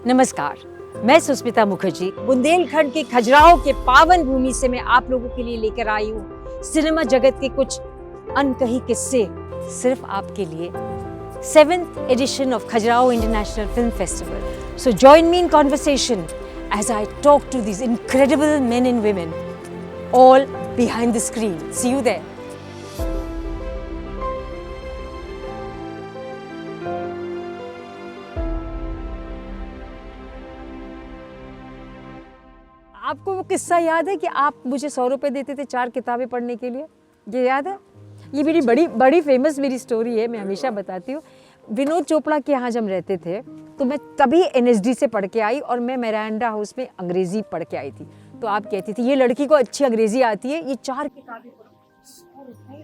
नमस्कार, मैं सुस्मिता मुखर्जी बुंदेलखंड के खजुराहो के पावन भूमि से मैं आप लोगों के लिए लेकर आई हूँ सिनेमा जगत के कुछ अनकही किस्से सिर्फ आपके लिए। 7th edition of Khajuraho International Film Festival. So join me in conversation as I talk to these incredible men and women, all behind the screen. See you there. आपको वो किस्सा याद है कि आप मुझे 100 रुपये देते थे 4 किताबें पढ़ने के लिए? ये याद है? ये मेरी बड़ी फेमस मेरी स्टोरी है, मैं हमेशा बताती हूँ। विनोद चोपड़ा के यहाँ जब रहते थे तो मैं तभी NSD से पढ़ के आई और मैं मिरांडा हाउस में अंग्रेज़ी पढ़ के आई थी। तो आप कहती थी ये लड़की को अच्छी अंग्रेज़ी आती है, ये 4 किताबें पढ़ो। 100 रुपये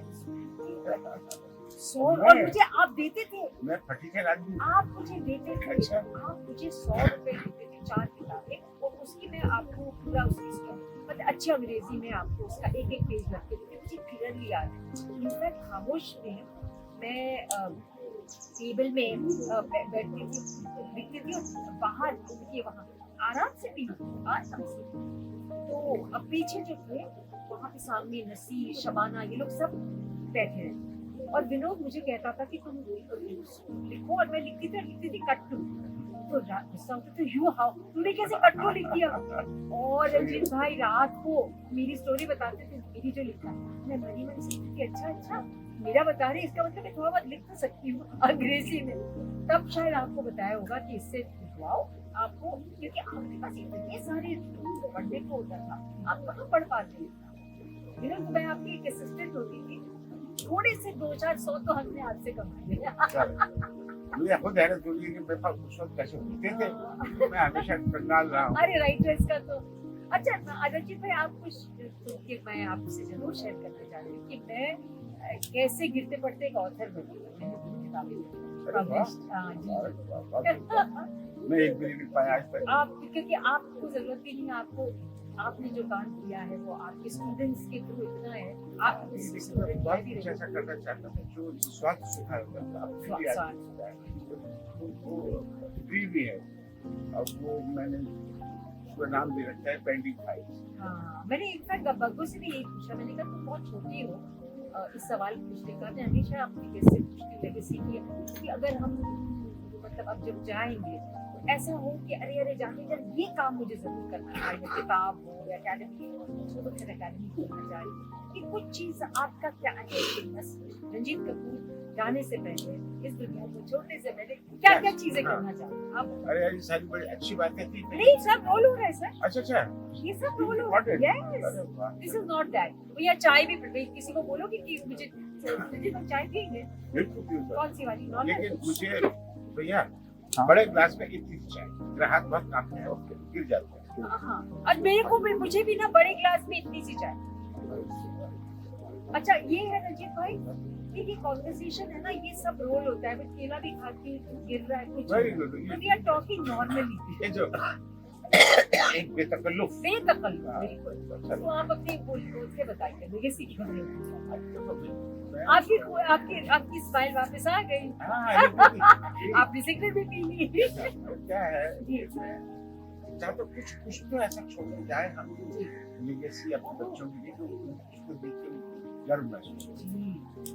और मुझे आप देते थे। मैं फटी के आदमी। आप मुझे देते थे। अच्छा। आप मुझे 100 रुपये देते थे 4 किताबें और उसकी मैं आपको पूरा उसकी मतलब अच्छी अंग्रेजी में आपको उसका एक पेज रख के देती। मुझे क्लियरली याद है। इनफैक्ट खामोश में मैं टेबल में बैठती थी, लिखती थी और बाहर उनके वहाँ आराम से भी आराम से। तो अब पीछे जो थे वहाँ पे सामने नसीर शबाना ये लोग सब बैठे हैं और विनोद मुझे कहता था कि तुम लिखो और मैं लिखती थी कट्टू। तो गुस्सा होता तो यू हाउ तूने कैसे कट्टू लिख दिया। और रंजीत भाई रात को मेरी स्टोरी बताते थे, मेरी जो लिखा है मैं मनी मन सीखती थी। अच्छा मेरा बता रहे इसका मतलब मैं थोड़ा बहुत लिख तो सकती हूँ अंग्रेजी में। तब शायद आपको बताया होगा कि इससे लिखवाओ आपको, क्योंकि आपके पास इतने सारे पढ़ने को होता था, आप कहाँ पढ़ पाते हैं। मैं आपकी एक असिस्टेंट होती थी, थोड़े से 2-400 तो हमने आपसे कमाए। मुझे खुद हैरत होती है कि मेरे पास उस वक्त पैसे होते थे, मैं हमेशा कंगाल रहा हूँ। अरे राइटर्स का तो अच्छा रंजीत भाई आप कुछ कि मैं आपसे जरूर शेयर करना चाह रही हूँ कि मैं कैसे गिरते पड़ते एक ऑथर बनी। मैं एक भी नहीं पाया आज तक। आप क्योंकि आपको जरूरत भी नहीं, आपको आपने जो काम किया है वो आपके स्टूडेंट्स के थ्रू इतना है। आप कुछ ऐसा करना चाहता हूँ जो स्वास्थ्य सुधार करता भी है। अब वो मैंने उसका नाम दे रखा है पेंडिंग फाइल्स। हाँ, मैंने इनफैक्ट बग्गू से भी यही पूछा, मैंने कहा तुम बहुत छोटी हो इस सवाल पूछने का। मैं हमेशा अपनी कैसे पूछती लेगेसी की अगर हम मतलब अब जब जाएंगे तो ऐसा हो कि अरे जाने ये काम मुझे जरूर करना है, किताब हो या एकेडमी हो, तो फिर एकेडमी करना चाह रही कि कुछ चीज आपका क्या है। बस रंजीत कपूर जाने से पहले इस दुनिया को छोड़ने से पहले क्या चीजें करना चाहते आप? अरे यार ये सारी बड़ी अच्छी बात है। नहीं सब रोल हो रहा है सर। अच्छा ये सब रोल हो रहा है। Yes this is not that. भैया चाय भी किसी को बोलोगे कि मुझे चाय पिएंगे? बिल्कुल कौन सी वाली? नॉन। लेकिन मुझे भैया बड़े ग्लास में इतनी चाय, मेरा हाथ बहुत कांपता है और गिर जाता है। हाँ और मेरे को भी मुझे भी ना बड़े ग्लास में इतनी सी चाय। अच्छा ये है रंजीत भाई, ये कॉन्वर्सेशन है ना, ये सब रोल होता है। केला भी खाती गिर रहा है कुछ, वी आर टॉकिंग नॉर्मली। ये जो एक बेतकल्लुफ बिल्कुल। तो आप अपने बोल के बताइए मुझे सीख आपकी स्माइल वापस आ गई। आपने सिगरेट भी पी ली। क्या है तो कुछ तो ऐसा छोड़ जाए हम लेगेसी अपने बच्चों के लिए उसको देख के गर्व महसूस हो।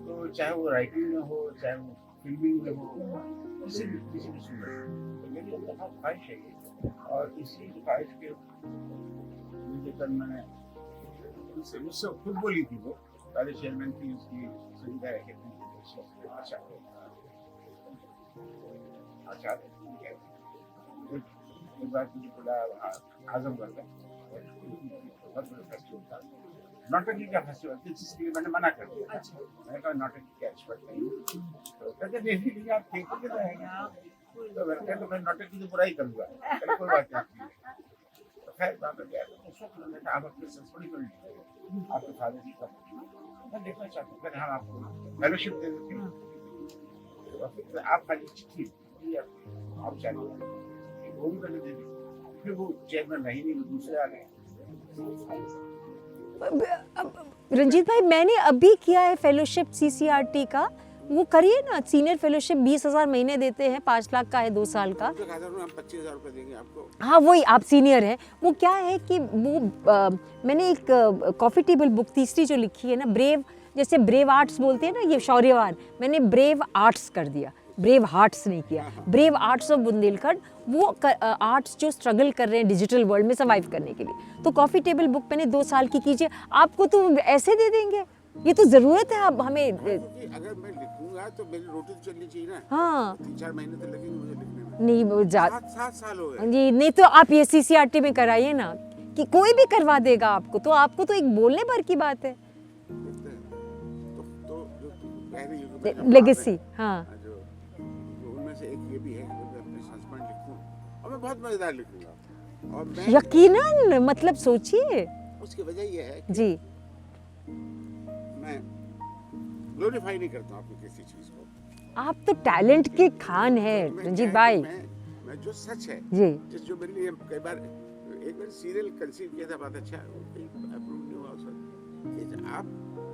तो चाहे वो राइटिंग में हो, चाहे वो फिल्मिंग में हो, किसी भी सूरत में मेरी बहुत ख्वाहिश है। और इसी ख्वाहिश के लेकर मैंने मुझसे खुद बोली थी वो पहले चेयरमैन की उसकी सुविधा है। अच्छा एक बार मुझे बोला आजमगढ़ में बहुत बड़ा फेस्टिवल था, नौटंकी का फेस्टिवल था, जिसके लिए मैंने मना कर दिया। मैंने कहा नौटंकी का एक्सपर्ट नहीं। तो कहते नहीं आप ठीक है तो मैंने कहा तो मैं नौटंकी की बुराई करूँगा, कोई बात नहीं। तो खैर वहाँ पर गया उस वक्त मैंने कहा आप अपने संस्कृति को लीजिए, आपके फादर जी का मैं देखना चाहता हूँ। फिर हम आपको फेलोशिप दे देते हैं, आप खाली चिट्ठी आप चाहिए वो भी मैंने दे दी। फिर वो चेयरमैन नहीं दूसरे आ गए। रंजीत भाई मैंने अभी किया है फेलोशिप CCRT का, वो करिए ना, सीनियर फेलोशिप 20,000 महीने देते हैं, 5 लाख का है 2 साल का। मुझे कहा था उन्होंने, हम 25,000 रुपये देंगे आपको। हाँ वही, आप सीनियर हैं। वो क्या है कि वो मैंने एक कॉफ़ी टेबल बुक तीसरी जो लिखी है ना, ब्रेव, जैसे ब्रेव आर्ट्स बोलते हैं ना, ये शौर्यवान, मैंने ब्रेव आर्ट्स कर दिया, ब्रेव हार्ट्स नहीं किया। ब्रेव आर्ट्स ऑफ बुंदेलखंड, वो आर्ट्स जो स्ट्रगल कर रहे हैं डिजिटल वर्ल्ड में सर्वाइव करने के लिए। तो कॉफ़ी टेबल बुक मैंने 2 साल की कीजिए, आपको तो ऐसे दे देंगे। ये तो ज़रूरत है आप हमें। क्योंकि अगर मैं लिखूंगा तो मेरी रोटी तो चलनी चाहिए ना। हाँ 3-4 महीने तो लगेंगे मुझे लिखने में। नहीं, वो 7 साल हो गए। जी नहीं, तो आप ये CCRT में कराइए ना, कि कोई भी करवा देगा आपको, तो आपको तो एक बोलने भर की बात है। तो जो कह रही हो कि मेरा लेगेसी, बाप है, हाँ जो उनमें से एक ये भी है कि मैं अपने संस्मरण लिखूं और मैं बहुत मजेदार लिखूंगा। और मैं यकीनन, मतलब सोचिए। उसकी वजह ये है कि जी मैं ग्लोरीफाई नहीं करता हूँ अपनी किसी चीज को। आप तो टैलेंट के खान है मैं रंजीत क्या है भाई। कि मैं जो सच है, जी जो मेरे लिए कई बार, एक बार सीरियल कंसीव किया था, बात अच्छा अप्रूव नहीं हुआ उस वक्त, कि आप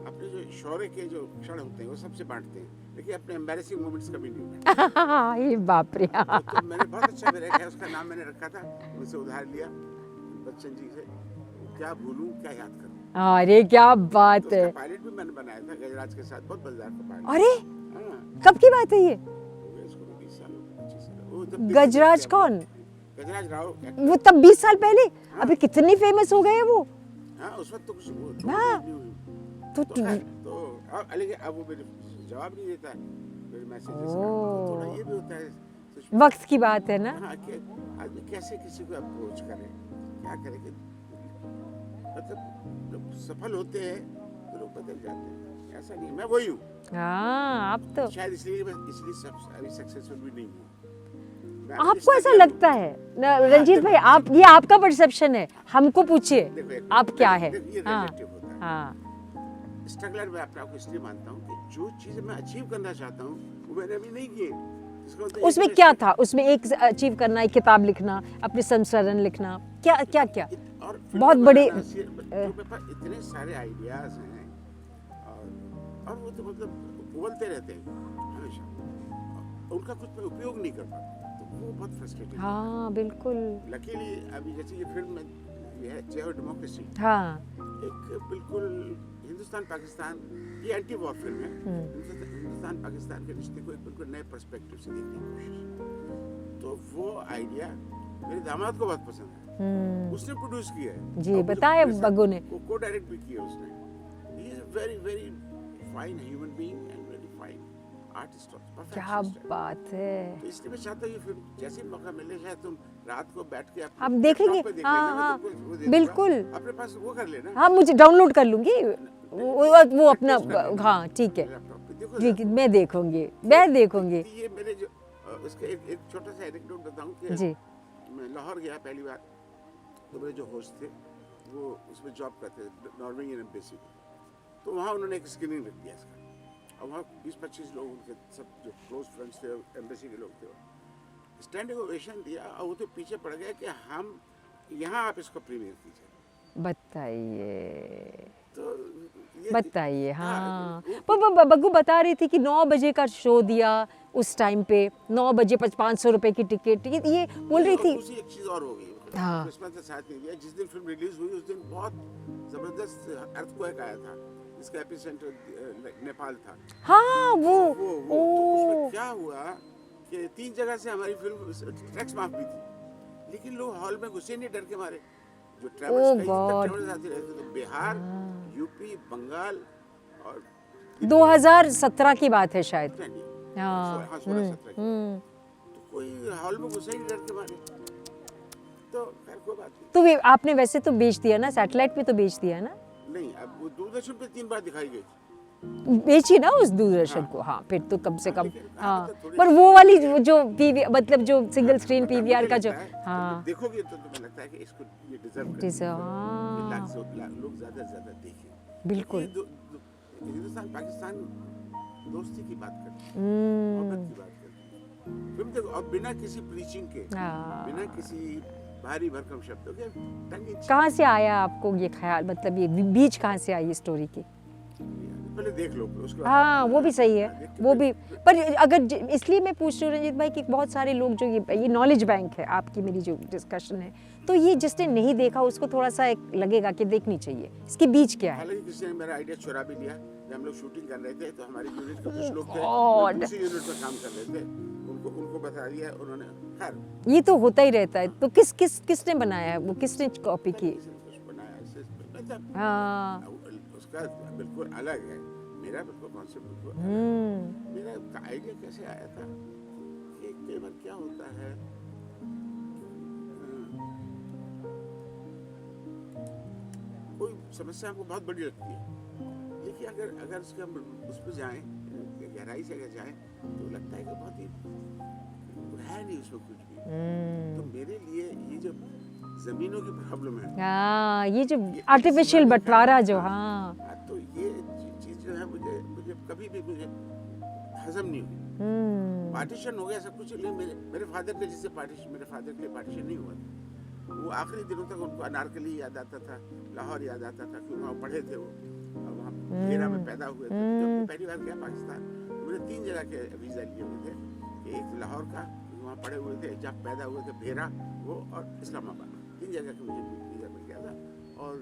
अपने जो शौर्य के जो क्षण होते हैं वो सबसे बांटते हैं, लेकिन अपने एम्बैरेसिंग मोमेंट्स कभी नहीं बांटते। ये बाप रे। तो मैंने बहुत अच्छा, मेरा है उसका नाम मैंने रखा था, उनसे उधार लिया बच्चन जी से, क्या भूलूं क्या याद करूं। अरे क्या बात है। उसका पायलट भी मैंने बनाया था गजराज के साथ, बहुत मजेदार था पायलट। अरे हाँ, कब की बात है ये? हो गए इसको 20 साल, 25 साल। वो जब गजराज कौन? गजराज राव। वो तब 20 साल पहले, अभी कितनी फेमस हो गए हैं वो। हाँ उस वक्त तो कुछ हाँ। नहीं हुई। तो तो अब वो मेरे जवाब नहीं देता है मेरे मैसेजेस का, तो थोड़ा ये भी होता है सुषमा। वक्त की बात है ना। हाँ कि आदमी कैसे किसी को अप्रोच करे, क्या करे कि मतलब जब सफल होते हैं तो लोग बदल जाते हैं, ऐसा नहीं, मैं वही हूँ। हाँ आप तो, शायद इसलिए अभी सक्सेसफुल भी नहीं हूँ। मैं आपको ऐसा Instagram- लगता है रंजीत भाई? आप, ये आपका परसेप्शन है, हमको पूछिए देखो, एक आप क्या है। देखो, ये हाँ relative होता है। हाँ स्ट्रगलर मैं अपने आप को इसलिए मानता हूँ कि जो चीज़ें मैं अचीव करना चाहता हूँ वो मैंने अभी नहीं किए। इसका मतलब ये उसमें कि क्या था? उसमें एक अचीव करना, एक किताब लिखना, अपने संस्मरण लिखना, क्या क्या क्या? और बहुत बड़े जो मेरे पास इतने सारे आइडियाज हैं, और वो तो मतलब उबलते रहते हैं हमेशा, उनका कुछ मैं उपयोग नहीं कर पाता, तो वो बहुत फ्रस्ट्रेटिंग। हाँ बिल्कुल। लकीली अभी जैसे ये फिल्म में ये है चेयर डेमोक्रेसी, हाँ एक बिल्कुल हिंदुस्तान पाकिस्तान, ये एंटी वॉर फिल्म है, हिंदुस्तान पाकिस्तान के रिश्ते को एक बिल्कुल नए पर्सपेक्टिव से देखने की कोशिश। तो वो आइडिया मेरे दामाद को बहुत पसंद है, उसने प्रोड्यूस किया है। जी बताया बग्गू ने। वो को डायरेक्ट भी किया उसने। He is a very very fine human being and very fine artist also. क्या बात है। तो इसलिए मैं चाहता हूँ ये फिल्म जैसे ही मौका मिले, शायद तुम रात को बैठ के आप देखेंगे। हाँ हाँ बिल्कुल, अपने पास वो कर लेना। हाँ मुझे डाउनलोड कर लूंगी वो अपना। हाँ ठीक है, ठीक है, मैं देखूंगी। ये मेरे जो इसका एक छोटा सा एनेक्डोट बताऊं कि जी मैं लाहौर गया पहली बार, तो मेरे जो होस्ट थे वो उसमें जॉब करते थे, नॉर्वेजियन एम्बेसी में। तो वहाँ उन्होंने एक स्क्रीनिंग रख दिया इसका, और वहाँ 20-25 लोग, उनके सब जो क्लोज फ्रेंड्स थे, एम्बेसी के लोग थे, स्टैंडिंग ओवेशन दिया। और वो तो पीछे पड़ गया कि हम यहाँ आप इसको प्रीमियर कीजिए। बताइए तो बताइए। हाँ बग्गू बता रही थी कि 9 बजे का शो दिया उस टाइम पे, 9 बजे 500 रुपए की टिकट, ये बोल रही थी। दूसरी एक चीज़ और हो गई, हाँ। क्रिसमस के साथ नहीं दिया। जिस दिन फिल्म रिलीज हुई उस दिन बहुत जबरदस्त अर्थक्वेक आया था, इसका एपिसेंटर नेपाल था। हाँ वो तो उसमें क्या हुआ कि 3 जगह से हमारी फिल्म टैक्स माफ भी थी, लेकिन लोग हॉल में घुसे नहीं, डर के मारे। जो ट्रैवल्स आते रहते, तो बिहार, यूपी, बंगाल और 2017 की बात है शायद। हाँ 16-17 तो कोई हॉल में घुसा ही नहीं, डर के मारे। तो खैर कोई बात नहीं। तो आपने वैसे तो बेच दिया ना, सैटेलाइट पे तो बेच दिया ना? नहीं, अब वो दूरदर्शन पे 3 बार दिखाई गई, बेची ना उस दूरदर्शन को। हाँ फिर तो कम से कम। लेकिन हाँ मतलब पर वो वाली जो मतलब जो सिंगल स्क्रीन पीवीआर का जो, हाँ देखोगे तो तुम्हें लगता है कि इसको ये डिजर्व करता है, लोग ज्यादा से ज्यादा देखें। बिल्कुल। हिंदुस्तान पाकिस्तान दोस्ती की बात करते हैं, मोहब्बत की बात करते हैं फिल्म देखो, और बिना किसी प्रीचिंग के, बिना किसी भारी भरकम शब्दों के, टंग इन चीक। कहाँ से आया आपको ये ख्याल, मतलब ये बीज कहाँ से आई स्टोरी की? पहले देख लो उसके बाद। हाँ वो भी सही है, देख के वो फिर- भी। पर अगर इसलिए मैं पूछ रही हूँ रंजीत भाई कि बहुत सारे लोग जो ये नॉलेज बैंक है आपकी मेरी जो डिस्कशन है, तो ये जिसने नहीं देखा उसको थोड़ा सा एक लगेगा कि देखनी चाहिए, इसके बीच क्या है। हालांकि किसी ने मेरा आइडिया चुरा भी लिया। जब हम लोग शूटिंग कर रहे थे तो हमारी यूनिट के कुछ लोग थे God. जो दूसरी यूनिट में काम कर रहे थे, उनको बता दिया उन्होंने। खैर ये तो होता ही रहता है। तो किसने बनाया है वो, किसने कॉपी की? किसी ने कुछ बनाया ऐसे मतलब हाँ उसका बिल्कुल अलग है, मेरा बिल्कुल कॉन्सेप्ट बिल्कुल अलग है। मेरा आइडिया कैसे आया था कि कई बार क्या होता है, कोई समस्या हमको बहुत बड़ी लगती है, लेकिन अगर उसके हम उस पर जाएं, गहराई से अगर जाएं, तो लगता है कि बहुत ही है नहीं उसमें कुछ भी। तो मेरे लिए ये जो जमीनों की प्रॉब्लम है, हाँ, ये जो आर्टिफिशियल बंटवारा जो, हाँ तो ये चीज जो है मुझे कभी भी मुझे हजम नहीं हुई। पार्टीशन हो गया सब कुछ, लेकिन मेरे फादर के जिससे पार्टीशन, मेरे फादर के पार्टीशन नहीं हुआ था। वो आखिरी दिनों तक उनको अनारकली याद आता था, लाहौर याद आता था, क्योंकि वहाँ पढ़े थे वो, और वहाँ भेरा में पैदा हुए थे। जब पहली बार गया पाकिस्तान तो मैंने 3 जगह के वीज़ा लिए हुए थे, कि एक लाहौर का, वहाँ पढ़े हुए थे, जब पैदा हुए थे भेरा वो, और इस्लामाबाद, 3 जगह का मुझे वीज़ा मिल गया था। और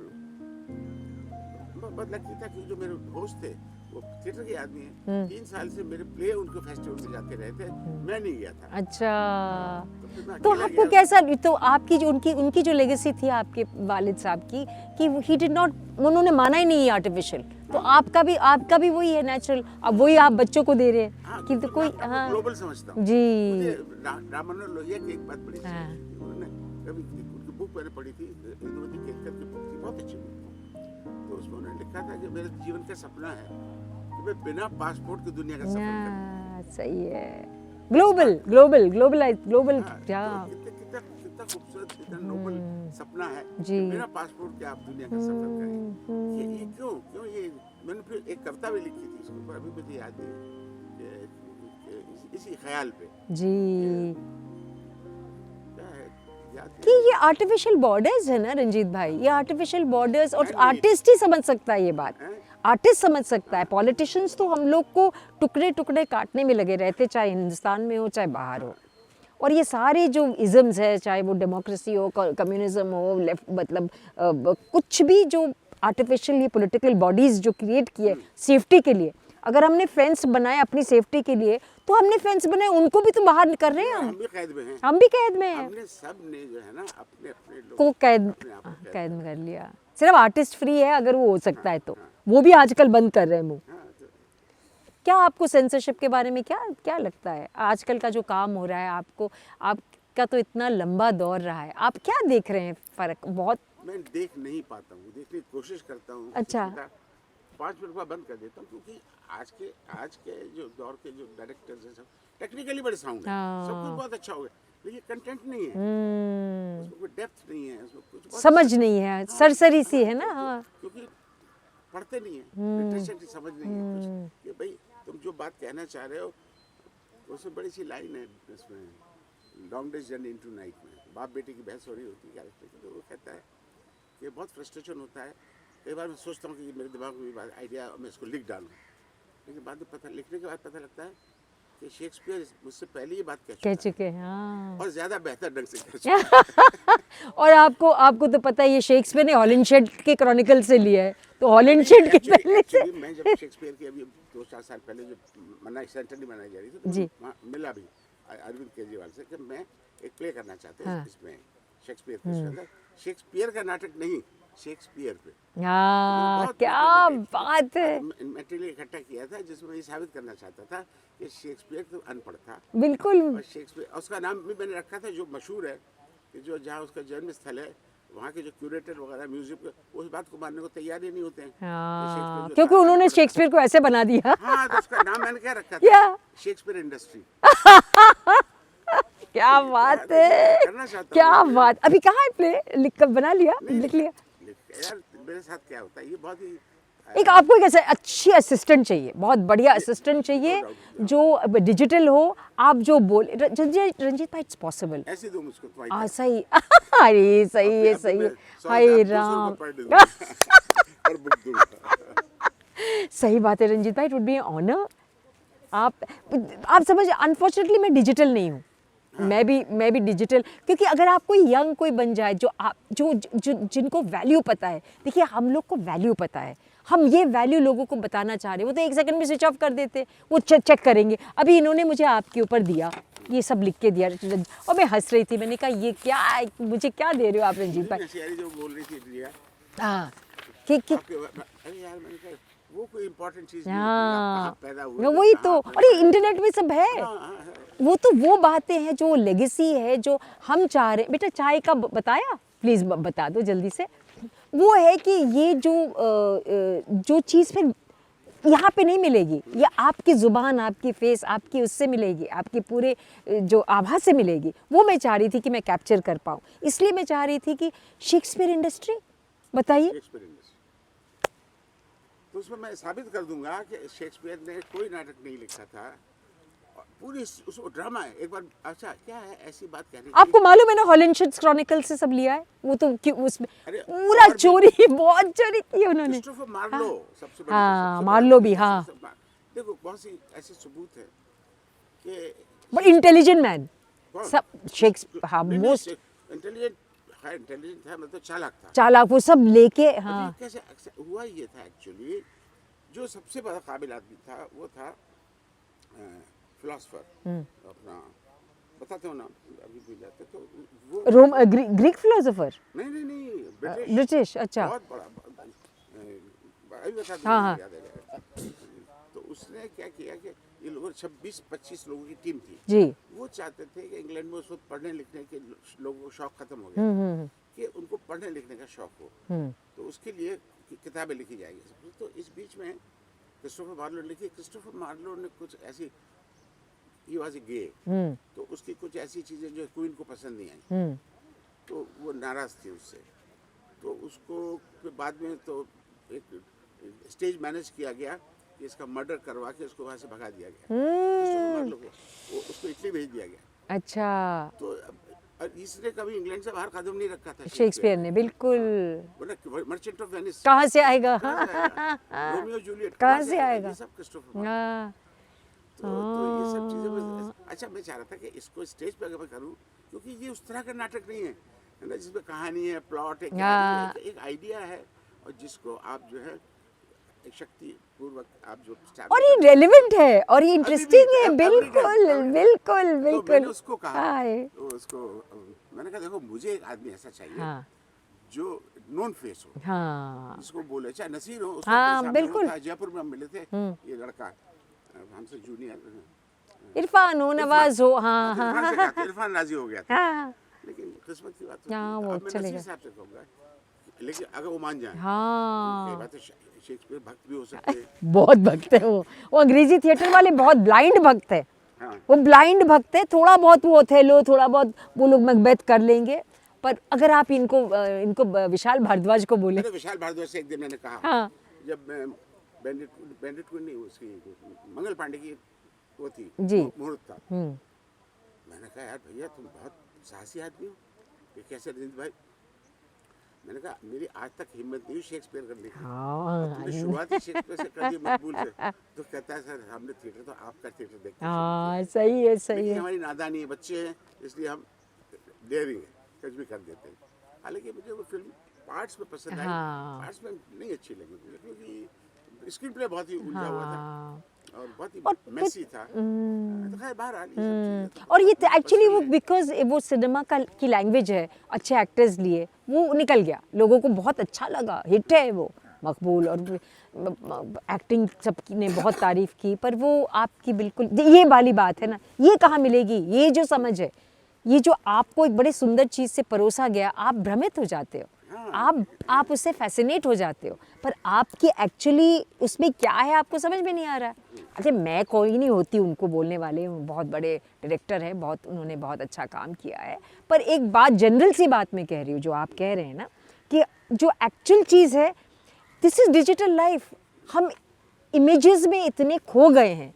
बहुत लकी था कि जो मेरे दोस्त थे वो थिएटर के आदमी हैं, 3 साल से मेरे प्ले उनके फेस्टिवल में जाते रहे थे, मैं नहीं गया था। अच्छा। फिर मैं तो अकेला आपको गया। कैसा, तो आपकी जो उनकी जो लेगेसी थी आपके वालिद साहब की, कि ही डिड नॉट, उन्होंने माना ही नहीं आर्टिफिशियल, तो आपका भी वही है नेचुरल, अब वही आप बच्चों को दे रहे हैं हाँ, कि तो कोई, मैं हाँ ग्लोबल समझता हूँ। जी, मुझे राम मनोहर लोहिया की एक बात बड़ी अच्छी हाँ। लगी। उन्होंने कभी उनकी बुक मैंने पढ़ी थी, इंदुमती केतकर की बुक थी, बहुत अच्छी बुक थी। तो उसमें उन्होंने लिखा था कि मेरे जीवन का सपना है कि मैं बिना पासपोर्ट के दुनिया का सफर करूं। हाँ, सही है, ग्लोबल हाँ, हाँ, तो कितना खूबसूरत, कितना नोबल सपना है जी। कि बिना पासपोर्ट के आप दुनिया का सफर करें। ये क्यों ये मैंने फिर एक कविता भी लिखी थी इसके ऊपर, अभी मुझे याद है इसी ख्याल पे। जी, क्या है याद कि ये आर्टिफिशियल बॉर्डर्स है ना रंजीत भाई, ये आर्टिफिशियल बॉर्डर्स, और नहीं। आर्टिस्ट ही समझ सकता है ये बात, है? आर्टिस्ट समझ सकता है। पॉलिटिशियंस तो हम लोग को टुकड़े टुकड़े काटने में लगे रहते, चाहे हिंदुस्तान में हो चाहे बाहर हो। और ये सारे जो इज़म्स है, चाहे वो डेमोक्रेसी हो, कम्युनिज्म हो, लेफ्ट, मतलब कुछ भी जो आर्टिफिशियल ये पॉलिटिकल बॉडीज़ जो क्रिएट किए सेफ्टी के लिए, अगर हमने फेंस बनाए अपनी सेफ्टी के लिए, तो हमने फेंस बनाए, उनको भी तो बाहर कर रहे हैं हम भी कैद में हैं। हम भी कैद में हैं, हमने सब ने जो है ना अपने अपने लोग को कैद अपने आप को कैद में कर लिया। सिर्फ आर्टिस्ट फ्री है अगर वो हो सकता है तो, वो भी आजकल बंद कर रहे हैं मुंह। हाँ, तो क्या आपको सेंसरशिप के बारे में क्या लगता है आजकल का जो काम हो रहा है? आपका तो इतना लंबा दौर रहा है, आप क्या देख रहे हैं फर्क? बहुत मैं देख नहीं पाता हूँ, देखने की कोशिश करता हूँ। अच्छा। 5 मिनट बाद बंद कर देता हूँ, क्योंकि आज के जो दौर के जो डायरेक्टर्स हैं सब टेक्निकली बड़े साउंड हैं, हाँ। सब कुछ बहुत अच्छा हो गया, लेकिन कंटेंट नहीं है, उसमें कोई डेप्थ नहीं है, उसमें कुछ बहुत समझ नहीं है, सरसरी सी है ना। हाँ, क्योंकि पढ़ते नहीं है, लिटरेचर की समझ नहीं है कुछ, कि भाई तुम जो बात कहना चाह रहे हो, उसमें बड़ी सी लाइन है इसमें, long days journey into night में बाप बेटे की बहस हो रही होती है कैरेक्टर की, तो वो कहता है कि बहुत फ्रस्ट्रेशन होता है। कई बार मैं सोचता हूँ कि मेरे दिमाग में भी आइडिया, मैं इसको लिख डालूँ, लेकिन बाद में लिखने के बाद पता लगता है कि शेक्सपियर मुझसे पहले ये बात कह कह चुके हैं। हाँ। और ज़्यादा बेहतर ढंग से कह चुका है। और आपको तो पता है ये शेक्सपियर ने हॉलिनशेड के क्रॉनिकल से लिया है, तो हॉलिनशेड के पहले से Actually, मैं जब शेक्सपियर की अभी 2-4 साल पहले जो सेंटरली मनाई जा रही थी, तो जी। वहाँ मिला भी अरविंद केजरीवाल से कि मैं एक प्ले करना चाहते हैं हाँ। इसमें शेक्सपियर के अंदर, शेक्सपियर का नाटक नहीं, शेक्सपियर पे। हाँ, बहुत क्या मतलब बात है, मटेरियल इकट्ठा किया था जिसमें ये साबित करना चाहता था कि शेक्सपियर तो अनपढ़ था, बिल्कुल। और शेक्सपियर उसका नाम भी मैंने रखा था जो मशहूर है, कि जो जहाँ उसका जन्म स्थल है, वहाँ के जो क्यूरेटर वगैरह म्यूजियम के उस बात को मानने को तैयार ही नहीं होते हैं। हाँ, जो क्योंकि था, उन्होंने शेक्सपियर को ऐसे बना दिया। हाँ, तो उसका नाम मैंने क्या रखा क्या? था, शेक्सपियर इंडस्ट्री। क्या बात है, करना चाहता हूँ क्या मैं। बात। अभी कहाँ है प्ले? लिख कर बना लिया, लिख लिया? यार मेरे साथ क्या होता है, ये बहुत ही एक आपको एक ऐसे अच्छी असिस्टेंट चाहिए, बहुत बढ़िया असिस्टेंट चाहिए जो डिजिटल हो, आप जो बोले। रंजीत भाई, इट्स पॉसिबल। ऐसे दो मुझको तुम्हारी सही। अरे सही है, अब सही है। मैं 100 हाय 200 राम। रुपये per day दूंगा। और बुक दूंगा। सही बात है रंजीत भाई, इट वुड बी ऑनर। आप समझ, अनफॉर्चुनेटली मैं डिजिटल नहीं हूँ। मैं भी डिजिटल, क्योंकि अगर आप कोई यंग कोई बन जाए जो आप जो जिनको वैल्यू पता है, देखिए हम लोग को वैल्यू पता है, हम ये वैल्यू लोगों को बताना चाह रहे हैं, वो तो एक सेकंड में स्विच ऑफ कर देते हैं, वो चेक करेंगे। अभी इन्होंने मुझे आपके ऊपर दिया, ये सब लिख के दिया और मैं हंस रही थी, मैंने कहा ये क्या, मुझे क्या दे रहे हो आप रंजीत भाई। जो बोल रही थी रिया, हाँ कि अरे यार मैंने कहा वो कोई इम्पोर्टेंट चीज नहीं हाँ, होती, पैदा हुए वही तो, और ये इंटरनेट में सब है। हाँ। वो तो वो बातें हैं जो लेगेसी है, जो हम चाह रहे हैं। बेटा चाय का बताया, प्लीज़ बता दो जल्दी से। वो है कि ये जो चीज़ फिर यहाँ पे नहीं मिलेगी, ये आपकी ज़ुबान, आपकी फेस, आपकी उससे मिलेगी, आपकी पूरे जो आभा से मिलेगी। वो मैं चाह रही थी कि मैं कैप्चर कर पाऊँ, इसलिए मैं चाह रही थी कि शेक्सपियर इंडस्ट्री बताइए। शेक्सपियर इंडस्ट्री, तो उसमें मैं साबित कर दूंगा कि शेक्सपियर ने कोई नाटक नहीं लिखा था, पूरी उसको ड्रामा है। एक बार, अच्छा क्या है ऐसी बात कह रही थी, आपको मालूम है ना, हॉलैंडशिट्स क्रॉनिकल से सब लिया है, वो तो उसमें अरे, पूरा और भी- चोरी, बहुत चोरी की उन्होंने। क्रिस्टोफर मार्लो सबसे बड़ी, हाँ, सबसे मार्लो बड़ी- भी, हाँ। देखो बहुत सी ऐसे सबूत है कि बट इंटेलिजेंट मैन, कौन? सब शेक्सपियर, हाँ, मोस्ट इंटेलिजेंट, हाँ इंटेलिजेंट था, मतलब चालाक था। चालाक, वो सब लेके, अभी हाँ। कैसे हुआ ये था एक्चुअली, जो सबसे बड़ा काबिल आदमी था वो था फिलोसफर, अपना बताते हो ना, अभी भी जाते तो वो रोम ग्रीक फिलोसोफर, नहीं ब्रिटिश, अच्छा, बहुत बड़ा, अभी बता दूं, हाँ, हाँ। याद आ जाएगा। तो उसने क्या किया कि ये लोग 26-25 लोगों की टीम थी जी, वो चाहते थे कि इंग्लैंड में उस वक्त पढ़ने लिखने के लोगों को शौक खत्म हो गया कि उनको पढ़ने लिखने का शौक हो, तो उसके लिए किताबें लिखी जाएगी। तो इस बीच में क्रिस्टोफर मार्लो ने लिखी। क्रिस्टोफर मार्लो ने कुछ ऐसी, ही वाज ए गे, तो उसकी कुछ ऐसी चीज़ें जो क्वीन को पसंद नहीं आई, तो वो नाराज़ थी उससे। तो उसको फिर बाद में तो एक स्टेज मैनेज किया गया कि इसका मर्डर करवा के उसको वहाँ से भगा दिया गया, क्रिस्टोफर मार्लो को, उसको इटली भेज दिया गया। अच्छा, तो इसने कभी इंग्लैंड से बाहर कदम नहीं रखा था शेक्सपियर ने, बिल्कुल। मर्चेंट ऑफ वेनिस कहाँ से आएगा, रोमियो जूलियट कहाँ से आएगा, ये सब क्रिस्टोफर मार्लो। हाँ, तो ये सब चीज़ें अच्छा, मैं चाह रहा था कि इसको स्टेज पे अगर मैं करूँ, क्योंकि ये उस तरह का नाटक नहीं है ना जिसमें कहानी है, प्लॉट है, हाँ। एक आइडिया है, और जिसको आप जो है एक शक्ति पूर्वक आप जो और ये रेलेवेंट है और ये इंटरेस्टिंग है, अभी भी, बिल्कुल बिल्कुल तो मैंने बिल्कुल। उसको कहा, हाँ, तो उसको मैंने कहा देखो मुझे एक आदमी ऐसा चाहिए हाँ, जो नॉन फेस हो, हाँ, जिसको बोले, चाहे नसीर हो, उसको हाँ, मेरे सामने वो बिल्कुल। था, जयपुर में हम मिले थे, ये लड़का हमसे जूनियर, इरफान हो, नवाज हो, हाँ, हाँ, इरफान से कहा था, इरफान राजी हो गया था, हाँ, लेकिन किस्मत की बात हाँ, वो अब मैं चलेगा। नसीर साहब से कहूँगा, लेकिन अगर वो मान जाए, कई हाँ, बात शेक्सपियर भक्त भी हो सकते हैं। बहुत भक्त है वो अंग्रेजी थिएटर वाले बहुत ब्लाइंड भक्त है, हाँ। वो ब्लाइंड भक्त है। थोड़ा बहुत वो ओथेलो, थोड़ा बहुत वो लोग मैकबेथ कर लेंगे, पर अगर आप इनको विशाल भारद्वाज को बोले, अरे विशाल भारद्वाज से एक दिन मैंने कहा, हाँ, जब मैं बैंडिट क्वीन नहीं, उसकी मंगल पांडे की वो थी, जी। मुहूर्त था, मैंने कहा यार भैया तुम बहुत साहसी आदमी हो, ये कैसे रजिंद्र भाई, मैंने कहा मेरी आज तक हिम्मत नहीं हुई शेक्सपियर करने की, हाँ, तुमने शुरुआत ही शेक्सपियर से कर दी, मकबूल से। तो कहता है सर हमने थिएटर तो आपका थिएटर देखा, हाँ, सही है, सही लेकिन है। हमारी नादानी है, बच्चे हैं, इसलिए हम डेयरिंग है, कुछ भी कर देते हैं। हालांकि मुझे वो फिल्म पार्ट्स में पसंद आई, हाँ। पार्ट्स में नहीं अच्छी लगी मुझे, क्योंकि स्क्रीन प्ले बहुत ही उलझा हुआ था हाँ, और बहुत ही और मेसी था। तो खैर बहरहाल ये सब चीज़ें तो और ये एक्चुअली वो पसंद है। बिकॉज वो सिनेमा की लैंग्वेज है, अच्छे एक्टर्स लिए वो निकल गया, लोगों को बहुत अच्छा लगा, हिट है वो, मकबूल, और एक्टिंग सबकी ने बहुत तारीफ की, पर वो आपकी बिल्कुल ये वाली बात है ना, ये कहाँ मिलेगी, ये जो समझ है, ये जो आपको एक बड़े सुंदर चीज़ से परोसा गया, आप भ्रमित हो जाते हो, आप उससे फैसिनेट हो जाते हो, पर आपकी एक्चुअली उसमें क्या है आपको समझ में नहीं आ रहा है। अच्छा, मैं कोई नहीं होती उनको बोलने वाले, बहुत बड़े डायरेक्टर हैं, बहुत उन्होंने बहुत अच्छा काम किया है, पर एक बात, जनरल सी बात मैं कह रही हूँ, जो आप कह रहे हैं ना कि जो एक्चुअल चीज़ है, दिस इज़ डिजिटल लाइफ, हम इमेजेस में इतने खो गए हैं,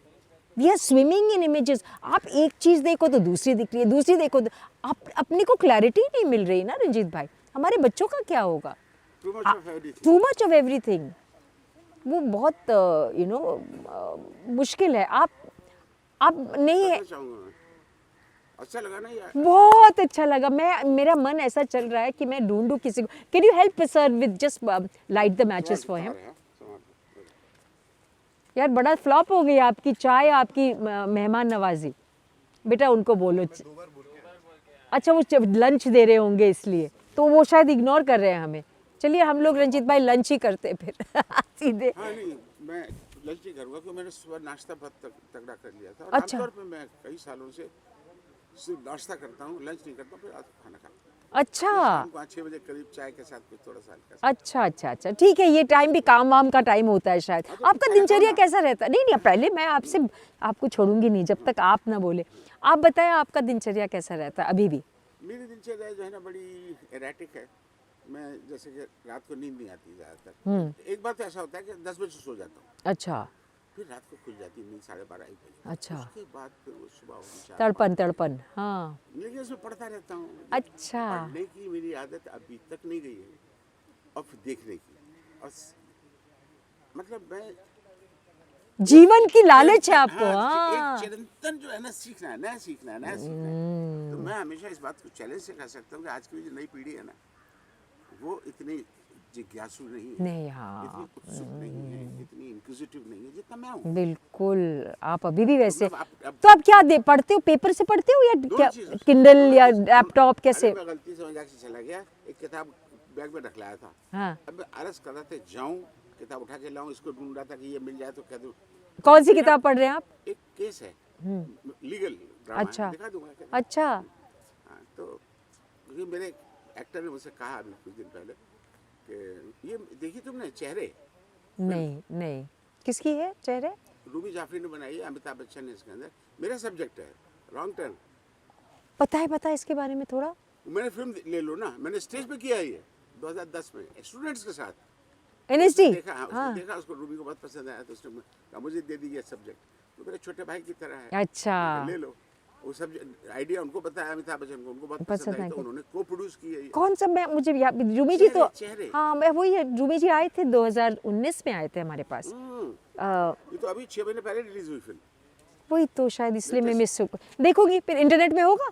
we are swimming in images. आप एक चीज़ देखो तो दूसरी दिख रही है, दूसरी देखो तो अपने को क्लैरिटी नहीं मिल रही ना रंजीत भाई, हमारे बच्चों का क्या होगा? Too much of everything. Too much of everything, वो बहुत मुश्किल है। आप नहीं करना चाहूंगा मैं। अच्छा लगा ना यार? बहुत अच्छा लगा। मेरा मन ऐसा चल रहा है कि मैं ढूंढूं किसी को। Can you help sir with just light the matches for him? यार बड़ा फ्लॉप हो गई आपकी चाय, आपकी मेहमान नवाजी। बेटा उनको बोलो। अच्छा वो लंच दे रहे होंगे इसलिए, तो वो शायद इग्नोर कर रहे हैं हमें। चलिए हम लोग रंजीत भाई लंच ही करते फिर सीधे। हाँ नहीं, मैं लंच नहीं करूँगा क्योंकि मैंने सुबह नाश्ता बहुत तगड़ा कर लिया था। और अच्छा। आमतौर पे मैं कई सालों से सिर्फ नाश्ता करता हूँ, लंच नहीं करता, फिर रात को खाना खाता हूँ। अच्छा शाम को 5-6 बजे करीब चाय के साथ कुछ थोड़ा सा हल्का सा। अच्छा ठीक है। ये टाइम भी काम वाम का टाइम होता है शायद। तो आपका खाना दिनचर्या खाओ ना। कैसा रहता है? नहीं पहले मैं आपको छोड़ूंगी नहीं जब तक आप ना बोले। आप बताएं आपका दिनचर्या कैसा रहता है अभी भी? मेरी दिनचर्या जो है ना बड़ी एरेटिक है। मैं जैसे कि रात को नींद नहीं आती ज़्यादातर। एक बार तो ऐसा होता है कि 10 बजे सो जाता हूँ, अच्छा फिर रात को खुल जाती है नींद 12:30-1 बजे। अच्छा। उसके बाद फिर वो सुबह होगी 4-5 तड़पन हाँ। लेकिन उसमें पढ़ता रहता हूँ। अच्छा पढ़ने की मेरी आदत अभी तक नहीं गई है, और फिर देखने की। और मतलब मैं जीवन की लालच है आपको। हाँ एक चिरंतन जो है ना, सीखना है, नया सीखना है, नया सीखना है। तो मैं हमेशा इस बात को चैलेंज से कह सकता हूँ कि आज की जो नई पीढ़ी है ना, वो इतनी जिज्ञासु नहीं है, नहीं हाँ इतनी उत्सुक नहीं है, इतनी इंक्विजिटिव नहीं है जितना मैं हूँ। बिल्कुल। आप अभी भी वैसे अब तो आप क्या पढ़ते हो? पेपर से पढ़ते हो या क्या किंडल या लैपटॉप कैसे? मैं गलती से मजाक से चला गया, एक किताब बैग में रख लाया था। हाँ अब मैं आलस कर रहा था, जाऊं किताब उठा के लाऊं, इसको ढूंढ रहा था कि ये मिल जाए तो कह दूं। कौन सी किताब पढ़ रहे हैं आप? एक केस है, लीगल ड्रामा अच्छा है, दिखा दूंगा क्या? अच्छा हाँ, तो क्योंकि मेरे एक्टर ने मुझसे कहा अभी कुछ दिन पहले कि ये देखी तुमने चेहरे? नहीं किसकी है चेहरे? रूबी जाफरी ने बनाई है, अमिताभ बच्चन ने इसके अंदर। मेरा सब्जेक्ट है रॉन्ग टर्न। पता है इसके बारे में थोड़ा? मैंने फिल्म ले लो ना, मैंने स्टेज पे किया है ये 2010 में स्टूडेंट्स के साथ। NSD उसने देखा, हाँ, हाँ उसने देखा, उसको रूबी को बहुत पसंद आया, तो उसने कहा मुझे दे दीजिए सब्जेक्ट। तो मेरे छोटे भाई की तरह है, अच्छा ले लो। वो सब्जेक्ट आइडिया उनको बताया अमिताभ बच्चन को, उनको बहुत पसंद पसंद आई, आई तो थी। उन्होंने को प्रोड्यूस की है ये। कौन सा? मैं मुझे रूमी जी तो चेहरे। हाँ मैं वही है। रूमी जी आए थे 2019 में आए थे हमारे पास। ये तो अभी 6 महीने पहले रिलीज हुई फिल्म। वही तो शायद इसलिए मैं मिस देखूंगी। फिर इंटरनेट में होगा?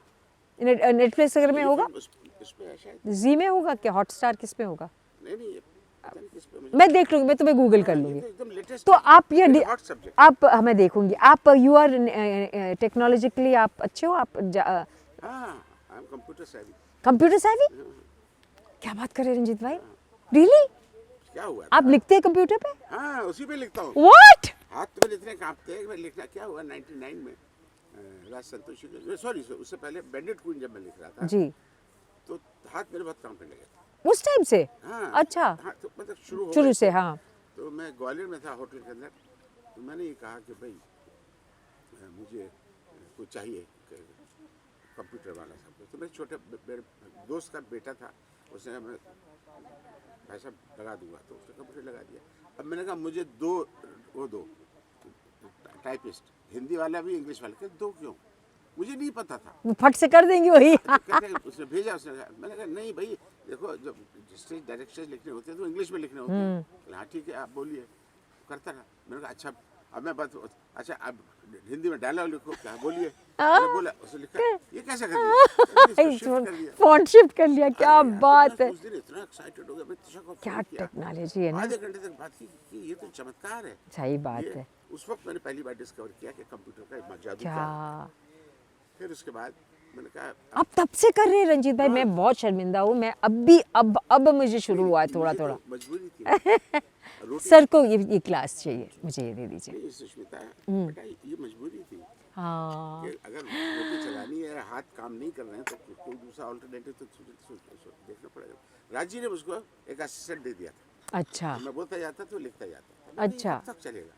नेटफ्लिक्स अगर में होगा? उसमें है शायद। जी में होगा क्या? हॉटस्टार किस पे होगा? नहीं ये पता नहीं किस पे, मुझे मैं देख लूंगी। मैं तुम्हें गूगल कर ये लूंगी। तो एकदम लेटेस्ट। तो आप ये हॉट सब्जेक्ट। आप हमें देखूंगी। आप यू आर टेक्नोलॉजिकली आप अच्छे हो? आप हाँ, आई एम कंप्यूटर सेवी। कंप्यूटर सेवी? क्या बात कर रहे हैं रंजीत भाई? रियली? क्या हुआ? आप लिखते हैं कंप्यूटर पे? हाँ, उसी पे लिखता हूँ। व्हाट? हाथ तो मेरे इतने कांपते हैं कि मैं लिखना। क्या हुआ 99 में राज संतोषी के, सॉरी उससे पहले बैंडिट क्वीन जब मैं लिख रहा था, जी तो हाथ मेरे बहुत कांपने लगे थे। उस टाइम से? हाँ, अच्छा हाँ, तो मतलब शुरू हो शुरू गए से थे। हाँ। तो मैं ग्वालियर में था होटल के अंदर, तो मैंने ये कहा कि भाई मुझे कुछ चाहिए कंप्यूटर वाला सब। तो मेरे छोटे मेरे दोस्त का बेटा था, उसने मैं भाई साहब लगा दूंगा, तो उसने कंप्यूटर लगा दिया। अब मैंने कहा मुझे दो टाइपिस्ट, हिंदी वाला भी इंग्लिश वाला। क्या दो क्यों? मुझे नहीं पता था। वो फट से कर देंगे वही। तो कहते हैं, उसने भेजा, उसने कहा, मैंने कहा नहीं भाई देखो, जब स्टेज डायरेक्शन लिखने होते हैं तो इंग्लिश में लिखने होते हैं। हाँ ठीक है, आप बोलिए। करता रहा। मैंने कहा अच्छा अब मैं बात, अच्छा अब हिंदी में डायलॉग लिखो। क्या बोलिए? मैंने बोला, उसने लिखा ये कैसे कर दिया? फॉन्ट शिफ्ट कर लिया। क्या बात है! उस दिन इतना एक्साइटेड हो गया, मैं तृषा को क्या फोन किया। टेक्नोलॉजी है ना। आधे घंटे तक बात की कि ये तो चमत्कार है। सही बात ये है। उस वक्त मैंने पहली बार डिस्कवर किया कि कंप्यूटर का जादू क्या क्या है। फिर उसके बाद मैंने कहा आप तब से कर रहे हैं रंजीत भाई? मैं बहुत शर्मिंदा हूँ। मैं अब मुझे शुरू हुआ है थोड़ा थोड़ा। मजबूरी थी। सर को ये क्लास चाहिए, मुझे ये दे दीजिए। नहीं सुष्मिता, बेटा ये मजबूरी थी हाँ कि अगर रोटी चलानी है, हाथ काम नहीं कर रहे हैं, तो कोई दूसरा ऑल्टरनेटिव तो देखना पड़ेगा। राजी ने मुझको एक असिस्टेंट दे दिया था। अच्छा मैं बोलता जाता तो लिखता जाता। अच्छा। कब तक चलेगा?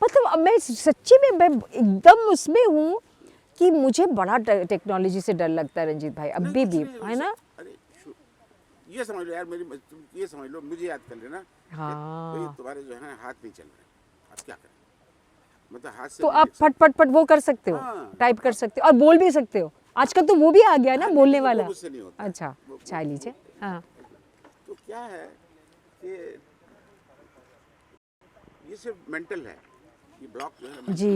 मतलब अब मैं सच्ची में मैं एकदम उसमें हूँ कि मुझे बड़ा टेक्नोलॉजी से डर लगता है रंजीत भाई अभी भी, है ना? अरे ये समझ लो यार, तुम ये समझ लो, मुझे याद कर लेना। हाँ। भाई तुम्हारे जो है हाथ नहीं चल रहे, आप क्या करें? मतलब हाथ से तो आप फट वो कर सकते हो, हाँ। टाइप कर सकते हो और बोल भी सकते हो। आजकल तो वो भी आ गया ना बोलने वाला। मुझसे नहीं होता। अच्छा चाय लीजिए। हाँ तो क्या है कि ये सिर्फ मेंटल है, ये ब्लॉक जो है जी।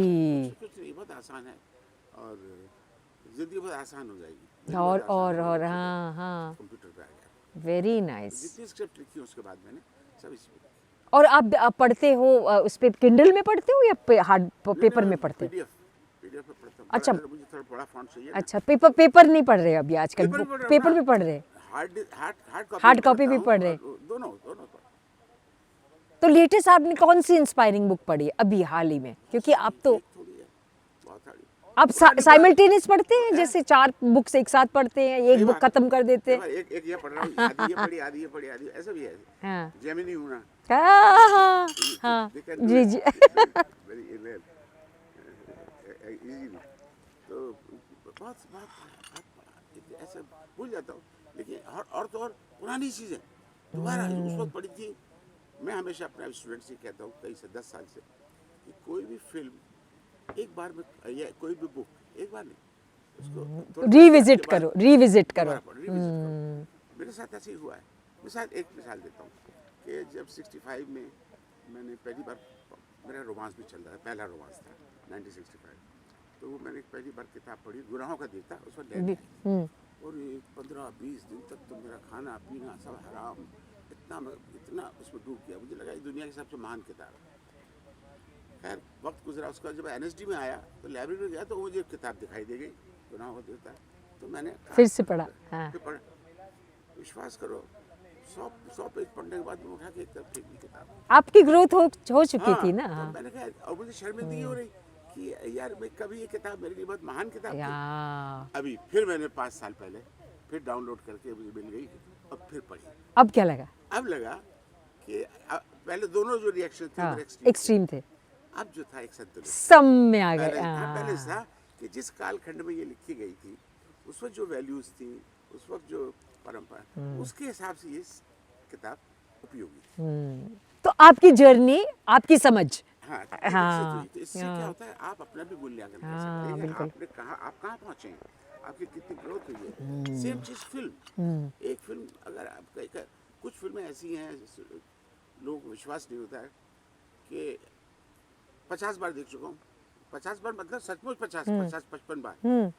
कुछ नहीं, बहुत आसान है और जिंदगी बहुत आसान हो जाएगी। और हाँ हाँ, कंप्यूटर पे आ गया। Very nice. जितनी स्क्रिप्ट लिखी उसके बाद मैंने सब इसी पे। और आप पढ़ते हो उस पे किंडल में पढ़ते हो या हार्ड पेपर में पढ़ते हो? पीडीएफ पे पढ़ता हूँ। अच्छा। मुझे थोड़ा बड़ा फॉन्ट चाहिए ना। अच्छा, पेपर नहीं पढ़ रहे अभी आजकल, पेपर भी पढ़ रहा हूँ पेपर ना। भी पढ़ रहे? हार्ड कॉपी भी पढ़ता पढ़ हूँ रहे। और दोनों दोनों पढ़। तो लेटेस्ट आपने कौन सी इंस्पायरिंग बुक पढ़ी है अभी हाल ही में? क्योंकि आप तो एक थोड़ी है, बहुत सारी। आप साइमल्टेनियस पढ़ते हैं, जैसे 4 बुक्स एक साथ पढ़ते हैं, एक कई बुक बार- खत्म कर देते कई हैं? बार एक ये पढ़ रहा हूँ, आधी ये पढ़ी, आधी ये पढ़ी, आधी ऐसा भी है। हाँ जेमिनी हूँ ना। हाँ हाँ, They can do ji it ji. very easily। तो बहुत ऐसा भूल जाता हूँ, लेकिन और तो और पुरानी चीज़ें दोबारा उस वक्त पढ़ी थी। मैं हमेशा अपने स्टूडेंट से कहता हूँ, कई से 10 साल से, कि कोई भी फिल्म एक बार में, या कोई भी बुक एक बार नहीं, उसको थोड़ा रिविजिट के बाद करो, रिविजिट करो। दोबारा पढ़ो, revisit करो। मेरे साथ ऐसे ही हुआ है। मिसाल एक मिसाल देता हूँ कि जब 65 में मैंने पहली बार, मेरा रोमांस भी चल रहा है, पहला रोमांस था 1965, तो वो मैंने पहली बार किताब पढ़ी, गुनाहों का देवता, उस पर लैंड आई। और ये 15-20 दिन तक तो मेरा खाना पीना सब हराम, इतना उसमें डूब गया, मुझे लगा ये दुनिया की सबसे महान किताब है। खैर वक्त गुजरा, उसका जब NSD में आया तो लाइब्रेरी में गया तो मुझे किताब दिखाई दे गई, गुनाहों का देवता, तो मैंने फिर से पढ़ा। हाँ। फिर पढ़ा। विश्वास करो 100 पेज पढ़ने के बाद मैं उठा के एक तरफ फेंक दी किताब। आपकी ग्रोथ हो चुकी थी ना। तो हाँ। मैंने कहा, और मुझे शर्मिंदगी हो रही कि यार मैं कभी ये किताब मेरे लिए बहुत महान किताब थी। या अभी फिर मैंने 5 साल पहले फिर डाउनलोड करके मुझे मिल गई, अब फिर पढ़ी। अब क्या लगा? अब लगा कि पहले दोनों जो रिएक्शन थे हाँ, मेरे एक्सट्रीम थे, अब जो था एक संतुलित सब में आ गए। बैलेंस था कि जिस कालखंड में ये लिखी गई थी, उस वक्त जो वैल्यूज थी, उस वक्त जो परंपरा, उसके हिसाब से ये किताब उपयोगी थी। तो आपकी जर्नी, आपकी समझ। हाँ, हाँ, तो इससे क्या होता है, आप अपना भी मूल्यांकन कर सकते हैं। बिल्कुल। आपने कहा, आप कहाँ पहुँचे हैं, आपकी कितनी ग्रोथ हुई है। सेम चीज़ फिल्म, एक फिल्म अगर आप, कुछ फिल्में ऐसी हैं लोगों को विश्वास नहीं होता है कि 50 बार देख चुका हूँ। 50 बार मतलब सचमुच 50-55 बार।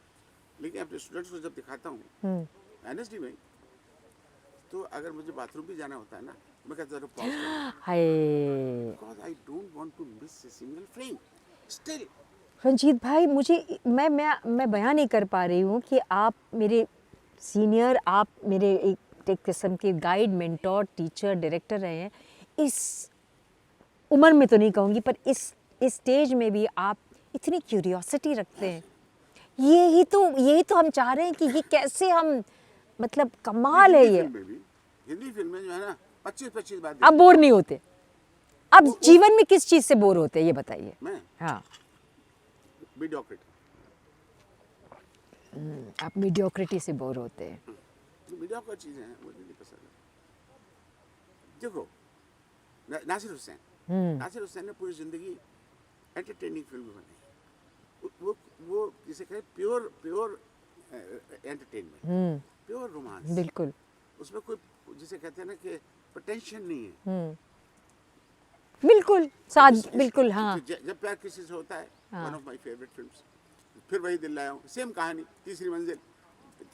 लेकिन अपने स्टूडेंट्स को जब दिखाता हूँ NSD में, तो अगर मुझे बाथरूम भी जाना होता है ना, मैं कहता हूँ पॉज करो, hi because I don't want to miss a single frame still. Ranjeet भाई, मुझे मैं बयां नहीं कर पा रही हूँ कि आप मेरे सीनियर, आप मेरे एक किस्म के गाइड, मेंटोर, टीचर, डायरेक्टर रहे हैं। इस उम्र में तो नहीं कहूँगी, पर इस स्टेज में भी आप इतनी क्यूरियोसिटी रखते हैं। यही तो हम चाह रहे हैं कि ये कैसे हम, मतलब कमाल है ये। हिंदी फिल्म में जो है ना 25 बार आप बोर नहीं होते? अब जीवन में किस चीज़ से बोर होते हैं ये बताइए? मैं हाँ, मीडियोक्रिटी। आप मीडियोक्रिटी से बोर होते हैं। जो मीडियोक्र चीज़ें हैं मुझे नहीं पसंद है। देखो नासिर हुसैन ने पूरी जिंदगी एंटरटेनिंग फिल्म बनाई। वो जिसे कहें प्योर एंटरटेनमेंट, प्योर रोमांस। बिल्कुल। उसमें कोई, जिसे कहते हैं ना कि पोटेंशियल नहीं है। बिल्कुल बिल्कुल। हाँ, जब प्यार किसी से होता है, one of my favourite films. फिर वही दिल लाया हूँ, सेम कहानी, तीसरी मंजिल।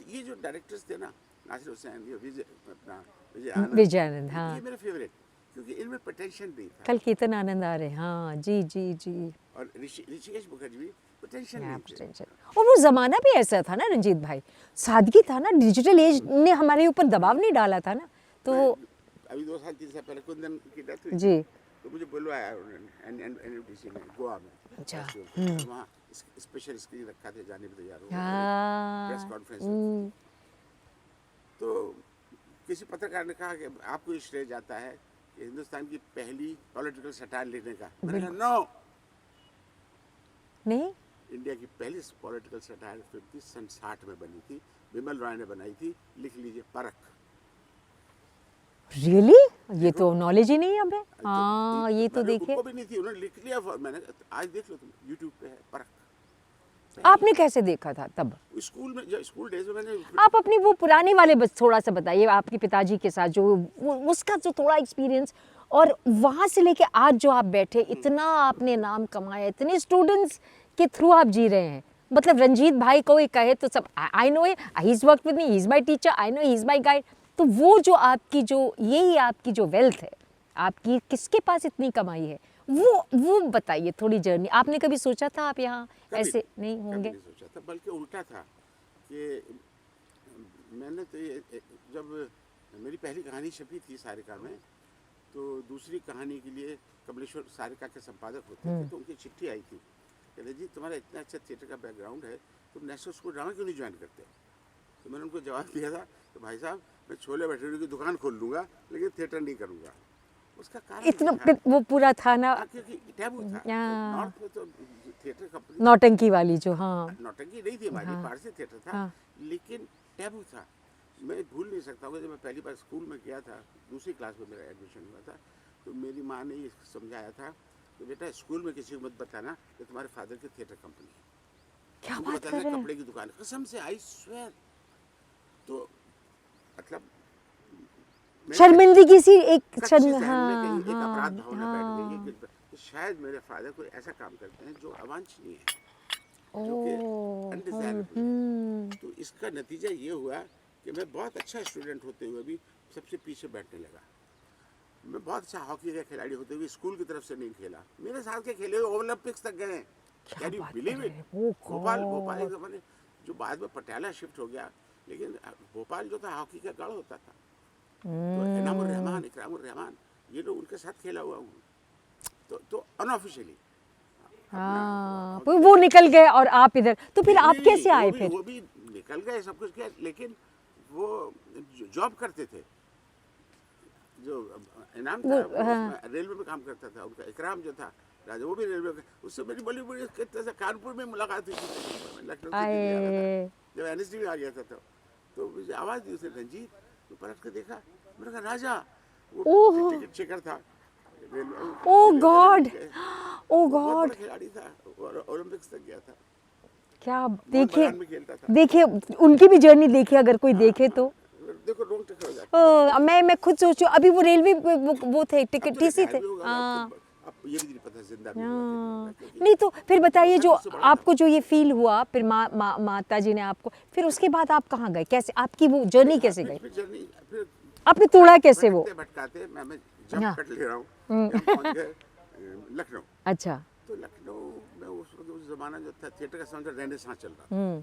ये जो डायरेक्टर्स थे ना, नासिर हुसैन, ये विजय आनंद, हाँ, ये मेरे फेवरेट, क्योंकि इनमें पोटेंशियल नहीं था। कल कीर्तन आनंद आ रहे हैं। हाँ जी जी जी। और ऋषिकेश मुखर्जी भी पोटेंशियल नहीं थे। और वो ज़माना भी ऐसा था ना रंजीत भाई, सादगी था ना, डिजिटल एज ने हमारे ऊपर दबाव नहीं डाला था ना। तो अभी 2-3 साल पहले कुंदन की डेथ हुई जी, तो मुझे बुलवाया NFDC में, गोवा में। अच्छा। वहाँ स्पेशल स्क्रीन रखा था, जाने पे तैयार हो प्रेस हाँ, कॉन्फ्रेंस। तो किसी पत्रकार ने कहा कि आपको ये श्रेय जाता है कि हिंदुस्तान की पहली पॉलिटिकल सटायर लिखने का। मैंने कहा नो, नहीं, इंडिया की पहली पॉलिटिकल सटायर फिल्म थी, सन 60 में बनी थी, विमल रॉय ने बनाई थी, लिख लीजिए, परख। रियली? ये तो नॉलेज ही नहीं है हमें। हाँ, ये तो देखिए, उनको भी नहीं थी, उन्होंने लिख लिया। मैंने आज देख लो तुम, यूट्यूब पे है परख। आपने कैसे देखा था तब? स्कूल में, जब स्कूल डेज में मैंने, आप अपनी वो पुराने वाले बस थोड़ा सा बताइए, आपके पिताजी के साथ जो उसका जो थोड़ा एक्सपीरियंस, और वहाँ से लेके आज जो आप बैठे, इतना आपने नाम कमाया, इतने स्टूडेंट्स के थ्रू आप जी रहे हैं। मतलब रंजीत भाई कोई कहे तो सब I know he is work with me, he is my teacher, I know he is my guide. तो वो जो आपकी जो यही आपकी जो वेल्थ है आपकी, किसके पास इतनी कमाई है, वो बताइए थोड़ी जर्नी। आपने कभी सोचा था आप यहाँ ऐसे नहीं होंगे? कभी नहीं सोचा था, बल्कि उल्टा था कि मैंने तो ये जब मेरी पहली कहानी छपी थी सारिका में, तो दूसरी कहानी के लिए कमलेश्वर सारिका के संपादक होते थे, तो उनकी चिट्ठी आई थी कहते जी तुम्हारा इतना अच्छा थिएटर का बैकग्राउंड है, तुम नेशनल स्कूल ड्रामा क्यों नहीं ज्वाइन करते? तो मैंने उनको जवाब दिया था तो भाई साहब मैं छोले भटूरे की दुकान खोल लूँगा लेकिन थिएटर नहीं करूँगा। उसका कारण इतना ये था, वो पूरा था ना, क्योंकि टैबू था। हाँ। नॉर्थ में तो थिएटर कंपनी नौटंकी वाली जो, हाँ नौटंकी नहीं थी हमारी, हाँ। पारसी थिएटर था, हाँ। लेकिन टैबू था। मैं भूल नहीं सकता हूँ जब मैं पहली बार स्कूल में गया था, दूसरी क्लास में मेरा एडमिशन हुआ था, तो मेरी माँ ने ये समझाया था कि बेटा स्कूल में किसी को मत बताना कि तुम्हारे फादर की थिएटर कंपनी है। क्या उनको बात बताना कर रहे हैं। कपड़े की दुकान, कसम से आई स्वेयर। तो मतलब शर्मिंदगी सी एक कच्ची शर्म, जहन में हाँ कहीं एक हाँ अपराध भावना बैठ गई है हाँ। कि शायद मेरे फादर कोई ऐसा काम करते हैं जो अवांछनीय है, जो कि ओह, अनडिजायरेबल है। तो इसका नतीजा ये हुआ कि मैं बहुत अच्छा स्टूडेंट होते हुए भी सबसे पीछे बैठने लगा। मैं बहुत अच्छा हॉकी का खिलाड़ी होते हुए स्कूल की तरफ से नहीं खेला, मेरे साथ के खेले हुए ओलंपिक्स तक गए। Can you believe it? Bhopal एक ज़माने जो बाद में पटियाला शिफ्ट हो गया, लेकिन भोपाल जो था हॉकी का गढ़ होता था। तो इनामुर रहमान, इकरामुर रहमान, ये लोग उनके साथ खेला हुआ हूँ। तो अनऑफिशियली हाँ, तो वो निकल गए और आप इधर, तो फिर आप कैसे आए फिर? वो भी निकल गए, सब कुछ किया, लेकिन वो जॉब करते थे। जो इनाम था वो हाँ। रेलवे में काम करता था, उनका इकराम जो था राजा, वो भी रेलवे का। उससे मेरी बड़ी बड़ी कानपुर में मुलाकात हुई थी, लखनऊ से दिल्ली आ रहा था, जब एनएसडी में आ गया था तो मुझे आवाज़ दी उसने, रंजीत। तो पलट के देखा, मैंने कहा राजा, वो टिकट चेकर था। ओह गॉड, ओह बहुत गॉड, बड़ा खिलाड़ी था और ओलंपिक्स तक गया था। क्या मोहन बागान में खेलता था। देखिए उनकी भी जर्नी देखिए, अगर कोई देखे तो। देखो रोंग टक्कर हो जाता है। मैं खुद सोचू, अभी वो रेलवे वो थे, टिकट अब तो टीसी रिटायर थे, भी होगा, हाँ अब ये भी नहीं पता जिंदा भी होगा कि नहीं होगा, क्योंकि नहीं। तो फिर बताइए, जो सबसे बड़ा आपको जो ये फील हुआ, फिर माता जी ने आपको, फिर उसके बाद आप कहाँ गए, कैसे आपकी वो जर्नी कैसे गई? फिर जर्नी फिर आपने तोड़ा कैसे वो? भटकाते मैं जब हाँ। कट ले रहा हूँ, हम पहुँच गए लखनऊ। अच्छा, तो लखनऊ में उस जमाना जो था थिएटर का समझ रेनेसां चल रहा था,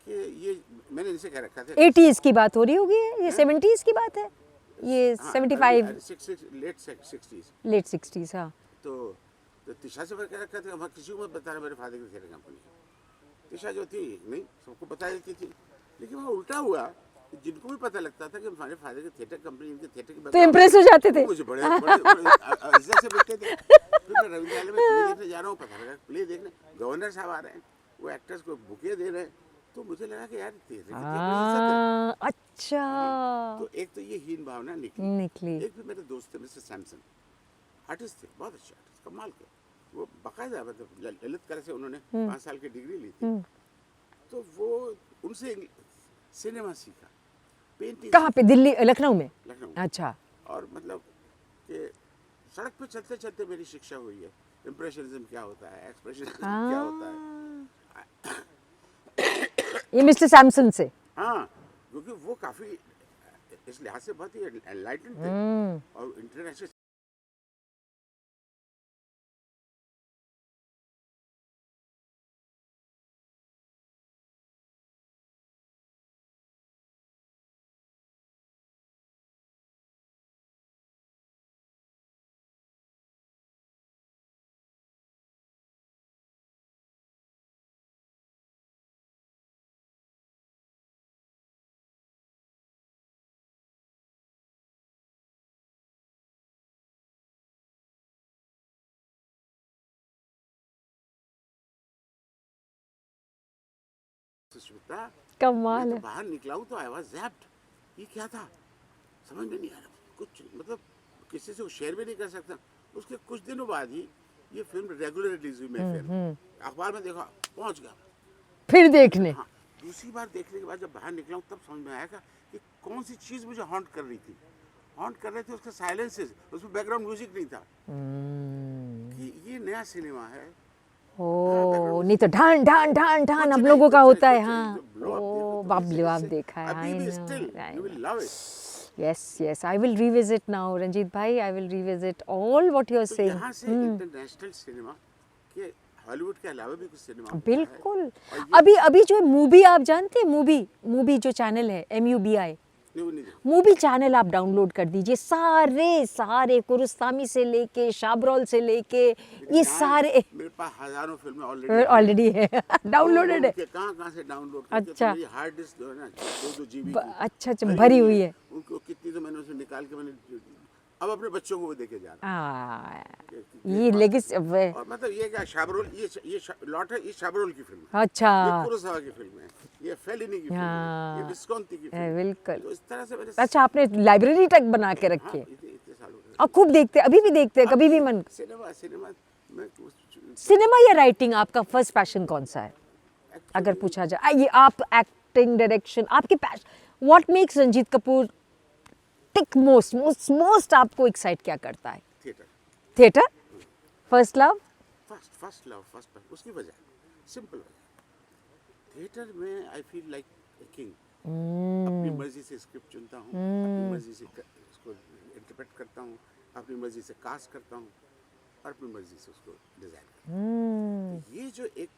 कि ये मैंने इनसे कह रखा था 80s की बात हो रही होगी, ये 70s की बात है, ये 75 लेट 60s। लेट 60s, हाँ। तो तिशा से मैं कह रखा था वहाँ किसी को मत बताना मेरे फादर की थिएटर कंपनी है। तिशा जो थी नहीं सबको बता देती थी, लेकिन वहाँ उल्टा हुआ, जिनको भी पता लगता था कि हमारे फादर की थिएटर कंपनी, इनके थिएटर की, तो इम्प्रेस हो जाते थे। मुझे बड़े इज्जत से मिलते थे। फिर मैं रविंद्रालय में प्ले देखने जा रहा हूँ, पता लगा प्ले देखने गवर्नर साहब आ रहे हैं, वो एक्टर्स को बुके दे रहे हैं, तो मुझे लगा कि यार थिएटर की क्या बड़ी इज्जत है। अच्छा, तो एक तो ये हीन भावना निकली। एक भी मेरे दोस्त थे मिस्टर सैमसन, आर्टिस्ट थे, बहुत अच्छे आर्टिस्ट, कमाल के। वो बाकायदा मतलब ललित कला से उन्होंने 5 साल की डिग्री ली थी, तो वो उनसे सिनेमा सीखा, पेंटिंग। कहाँ पे? दिल्ली, लखनऊ में? लखनऊ। अच्छा, और मतलब कि सड़क पे चलते चलते मेरी शिक्षा हुई है, इम्प्रेशनिज्म क्या होता है, एक्सप्रेशनिज्म क्या होता है। ये मिस्टर सैमसन से? हाँ, क्योंकि वो काफ़ी इस लिहाज से बहुत ही एनलाइटेंड थे और इंटरनेशनल सुष्मिता। कमाल मैं है। तो बाहर निकला हूँ तो आई वाज ज़ैप्ड, ये क्या था समझ में नहीं आ रहा, कुछ मतलब किसी से शेयर भी नहीं कर सकता। उसके कुछ दिनों बाद ही ये फिल्म रेगुलर रिलीज हुई, मैं फिल्म अखबार में देखा, पहुँच गया फिर देखने। हाँ, दूसरी बार देखने के बाद जब बाहर निकला हूँ तब समझ में आएगा कि कौन सी चीज़ मुझे हॉन्ट कर रही थी। हॉन्ट कर रहे थे उसके साइलेंसेस, उसमें बैकग्राउंड म्यूजिक नहीं था। कि ये नया सिनेमा है। ओ नहीं तो ढान ढान ढान ढान हम लोगों का होता है। हाँ ओ बाप रे बाप देखा है। अभी भी still you will love it. Yes, yes. I will revisit now, Ranjit bhai. I will revisit all what you are तो saying. यहाँ से इंटरनेशनल सिनेमा के हॉलीवुड के अलावा भी कुछ सिनेमा होता है। बिल्कुल। और ये- अभी अभी जो मूवी आप जानते हैं, मूवी जो चैनल है MUBI, नहीं, वो नहीं देखा। मूवी चैनल आप डाउनलोड कर दीजिए। सारे कुरुस्तामी से लेके शाबरौल से लेके ये यहाँ सारे मेरे पास हजारों फिल्में ऑलरेडी ऑलरेडी है डाउनलोडेड है। कहाँ से डाउनलोड अच्छा। मेरी हार्ड डिस्क जो है ना 2-2 GB अच्छा अच्छा भरी हुई है। उनको कितनी तो मैंने उसमें निकाल के मैंने अब अपने बच्चों को वो देके जा रहा ये लेकिन हूँ। और मतलब ये क्या शाबरोल ये लॉट है, ये शाबरोल की फिल्म है। अच्छा ये कुरोसावा की फिल्म है, ये फेलिनी की फिल्म है, ये विस्कोंती की फिल्म है। बिल्कुल। तो इस तरह से मैंने अच्छा आपने लाइब्रेरी तक बना के रखी है इतने सालों से और खूब देखते हैं, अभी भी देखते हैं, कभी भी मन। सिनेमा में सिनेमा या राइटिंग, आपका फर्स्ट पैशन कौन सा है अगर पूछा जाए? ये आप एक्टिंग डायरेक्शन आपके passion, what makes Ranjit Kapoor tick most आपको एक्साइट क्या करता है? Theatre theatre, first love. First love first उसकी वजह सिंपल वजह, थिएटर में I feel like a king. अपनी मर्जी से स्क्रिप्ट चुनता हूँ, अपनी मर्जी से उसको इंटरप्रेट करता हूँ, अपनी मर्जी से कास्ट करता हूँ और अपनी मर्जी से उसको डिजाइन करता हूँ। तो ये जो एक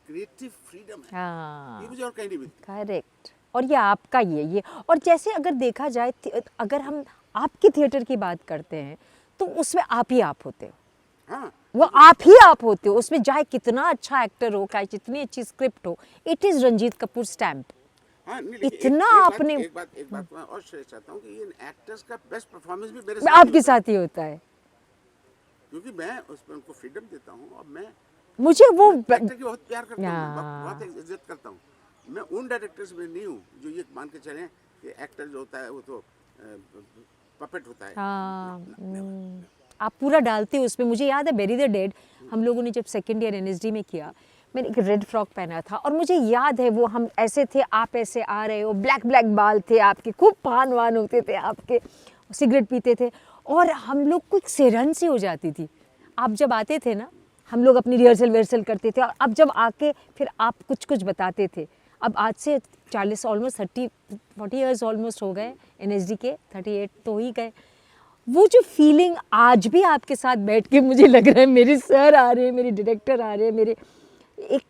क्रिएटिव फ्रीडम है, ये मुझे और कहीं नहीं मिलती। करेक्ट। और ये आपका ये और जैसे अगर देखा जाए, अगर हम आपके थिएटर की बात करते हैं तो उसमें आप ही आप होते हो। हाँ, वो आप ही आप होते हो उसमें, चाहे कितना अच्छा एक्टर हो, चाहे जितनी अच्छी स्क्रिप्ट हो, it is Ranjit Kapoor stamp. हाँ, नहीं, लेकिन इतना आपने एक बात मैं और शेयर चाहता हूँ कि इन एक्टर्स का बेस्ट परफॉर्मेंस भी मेरे आपके ही होता है। साथ ही होता है। क्योंकि मैं उसमें उनको फ्रीडम देता हूँ और मैं मुझे वो डायरेक्टर की बहुत प्यार करता हूँ, या। बहुत इज्जत करता हूँ। मैं उन डायरेक्टर्स में नहीं हूँ जो ये मान के चलें कि एक्टर जो होता है वो तो पपेट होता है। आप पूरा डालते हो उसमें। मुझे याद है बेरी द डेड हम लोगों ने जब सेकेंड ईयर NSD में किया, मैंने एक रेड फ्रॉक पहना था और मुझे याद है वो हम ऐसे थे, आप ऐसे आ रहे हो, ब्लैक ब्लैक बाल थे आपके, खूब पान वान होते थे आपके, सिगरेट पीते थे और हम लोग को एक सिरहन सी हो जाती थी। आप जब आते थे ना, हम लोग अपनी रिहर्सल करते थे और अब जब आके फिर आप कुछ कुछ बताते थे। अब आज से 40 ऑलमोस्ट 40 इयर्स ऑलमोस्ट हो गए NSD के, 38 तो ही गए। वो जो फीलिंग आज भी आपके साथ बैठ के मुझे लग रहा है मेरे सर आ रहे हैं, मेरे डायरेक्टर आ रहे हैं, मेरे एक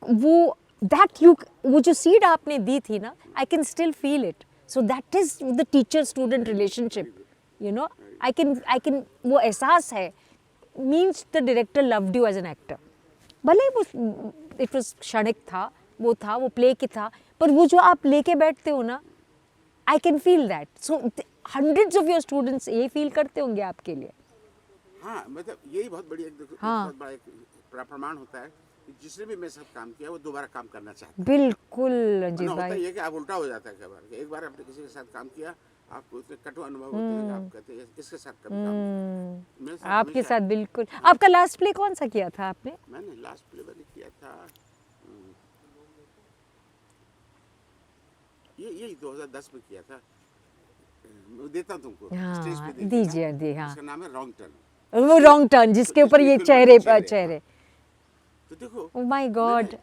वो जो सीड आपने दी थी ना, I can still feel it. So that is the teacher student relationship, you know. I can वो एहसास है, means the director loved you as an actor. भले वो इट वाज क्षणिक था, वो प्ले की था, पर वो जो आप लेके बैठते हो ना, I can feel that. So hundreds of your students ये फील करते होंगे आपके लिए। हाँ, मतलब यही बहुत बड़ी हाँ। बहुत बड़ा एक प्रमाण होता है कि जिसने भी मेरे साथ काम किया वो दोबारा काम करना चाहता है। बिल्कुल रंजीत वरना होता भाई। ये कि आप उल्टा हो जाता है कई बार कि एक बार आपने किसी के साथ काम किया, आपको उससे कटु अनुभव होते हैं, आप कहते हैं इसके साथ कभी काम नहीं किया। मेरे साथ आपके हमेशा- साथ बिल्कुल। आपका लास्ट प्ले कौन सा किया था आपने? मैंने लास्ट प्ले मैंने किया था यही 2010 में किया था। मैं देता हूँ तुमको, स्टेज पे देखना। दीजिए हाँ। उसका नाम है रॉन्ग टर्न। वो रॉन्ग टर्न जिसके ऊपर ये चेहरे चेहरे। तो देखो, ओह माय गॉड।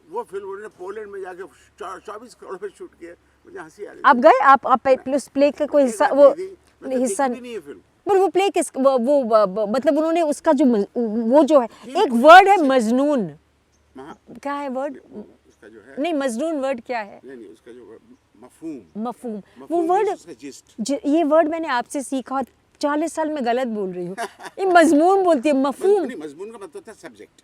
वो फिल्म उन्होंने पोलैंड में जाके 24 करोड़ में शूट किया, मुझे हंसी आ रही आप गए? आप प्लस प्ले का कोई हिस्सा, वो हिस्सा नहीं है फिल्म। पर वो प्ले किस वो मतलब उन्होंने उसका जो वो जो है, एक वर्ड है मजनून, क्या है वर्ड? उसका जो है नहीं मजनून वर्ड क्या है? नहीं उसका जो मफहूम मफहूम, वो वर्ड, उसका जिस्ट। ये वर्ड मैंने आपसे सीखा और 40 साल में गलत बोल रही हूँ। ये मजमून बोलती है, मफहूम। नहीं, मजमून का मतलब होता है सब्जेक्ट।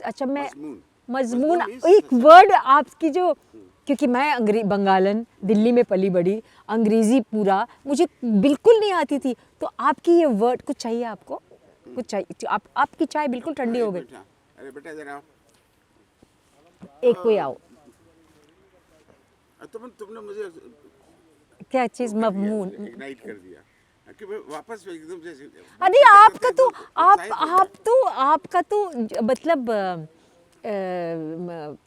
अच्छा मैं मजमून मजमून means एक वर्ड आपकी जो, क्योंकि मैं बंगालन, दिल्ली में पली बड़ी, अंग्रेजी पूरा मुझे बिल्कुल नहीं आती थी, तो आपकी ये वर्ड कुछ चाहिए आपको, कुछ चाहिए आपकी चाय बिल्कुल ठंडी हो गई। अरे बेटा जरा एक कोई आओ। तुमने मुझे क्या चीज? मफमून। इग्नाइट कर दिया कि मैं वापस एकदम से। अरे आपका तो आपका तो मतलब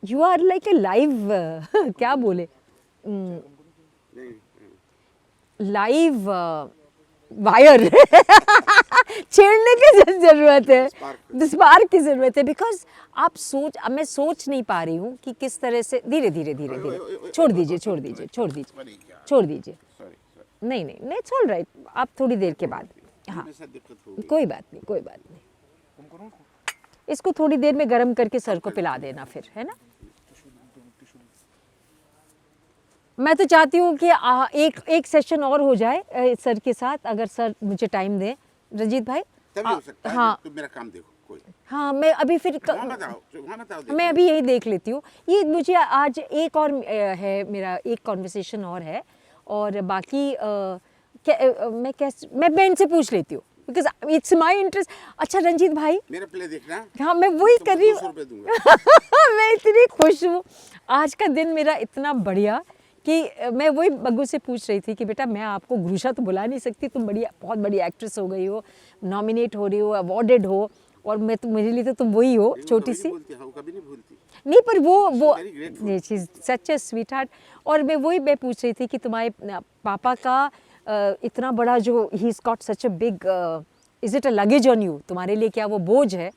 you are like a live क्या बोले, नहीं, लाइव वायर छेड़ने की जरूरत है, स्पार्क की जरूरत है, बिकॉज मैं सोच नहीं पा रही हूँ कि किस तरह से धीरे धीरे धीरे धीरे छोड़ दीजिए छोड़ दीजिए छोड़ दीजिए छोड़ दीजिए। सॉरी नहीं नहीं नहीं, इट्स ऑल राइट, आप थोड़ी देर के बाद, हाँ दिक्कत होगी। कोई बात नहीं कोई बात नहीं, इसको थोड़ी देर में गर्म करके सर को पिला देना फिर, है ना। मैं तो चाहती हूँ कि एक सेशन और हो जाए सर के साथ, अगर सर मुझे टाइम दें रंजीत भाई। तभी हो सकता है। हाँ तुम मेरा काम देखो कोई। हाँ, मैं अभी फिर वहाँ बताओ मैं अभी यही देख लेती हूँ। ये मुझे आज एक और है, मेरा एक कॉन्वर्सेशन और है, और बाकी मैं बहन से पूछ लेती हूँ, बिकॉज इट्स माई इंटरेस्ट। अच्छा रंजीत भाई, मेरा प्ले देखना। हाँ मैं वही कर रही हूँ। 200 रुपए दूंगा। मैं इतनी खुश हूँ, आज का दिन मेरा इतना बढ़िया कि मैं वही बग्गू से पूछ रही थी कि बेटा मैं आपको गुरुशा तो बुला नहीं सकती, तुम बड़ी बहुत बड़ी एक्ट्रेस हो गई हो, नॉमिनेट हो रही हो, अवॉर्डेड हो, और मैं तो मेरे लिए तो तुम वही हो, छोटी सी। कभी नहीं भूलती। नहीं पर वो she is such a sweet heart. और मैं पूछ रही थी कि तुम्हारे पापा का इतना बड़ा जो he is got such a big, is it a luggage on you, तुम्हारे लिए क्या वो बोझ है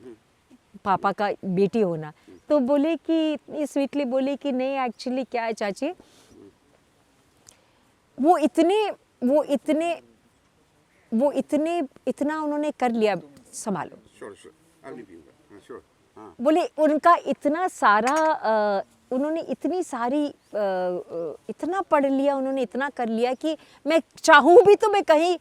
पापा का बेटी होना। तो बोले कि स्वीटली बोले कि नहीं एक्चुअली क्या है चाची, वो इतना उन्होंने कर लिया, संभालो। बोले उनका इतना सारा उन्होंने इतनी सारी इतना पढ़ लिया, उन्होंने इतना कर लिया कि मैं चाहूँ भी तो मैं कहीं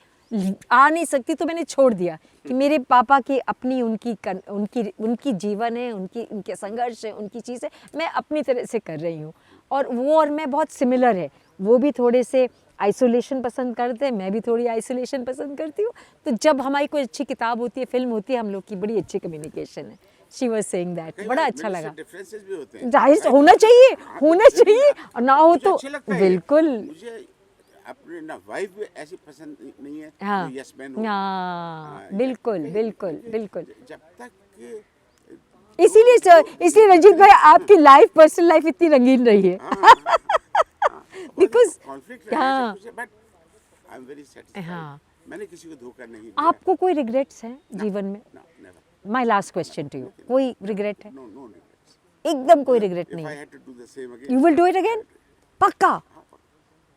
आ नहीं सकती, तो मैंने छोड़ दिया कि मेरे पापा की अपनी उनकी जीवन है, उनके संघर्ष है, उनकी चीज़ है, मैं अपनी तरह से कर रही हूँ। और वो और मैं बहुत सिमिलर है, वो भी थोड़े से आइसोलेशन पसंद करते हैं, मैं भी थोड़ी आइसोलेशन पसंद करती हूँ। तो जब हमारी कोई अच्छी किताब होती है, फिल्म होती है, हम लोग की बड़ी अच्छी कम्युनिकेशन है। शी वाज सेइंग दैट, बड़ा अच्छा लगा। डिफरेंसेस भी होते हैं, जाहिर होना चाहिए और ना हो तो बिल्कुल। मुझे अपने ना वाइफ भी ऐसी पसंद नहीं है हाँ जो यस मैन हो। हाँ बिल्कुल बिल्कुल बिल्कुल। जब तक इसीलिए रंजीत भाई आपकी लाइफ, पर्सनल लाइफ इतनी रंगीन रही है। बिकॉज हाँ but I am very satisfied. हाँ, मैंने किसी को धोखा नहीं दिया। आपको कोई रिग्रेट्स हैं जीवन में? My last question to you, कोई रिग्रेट है? नो नो रिग्रेट्स, एकदम कोई रिग्रेट नहीं है। You will do it again, पक्का?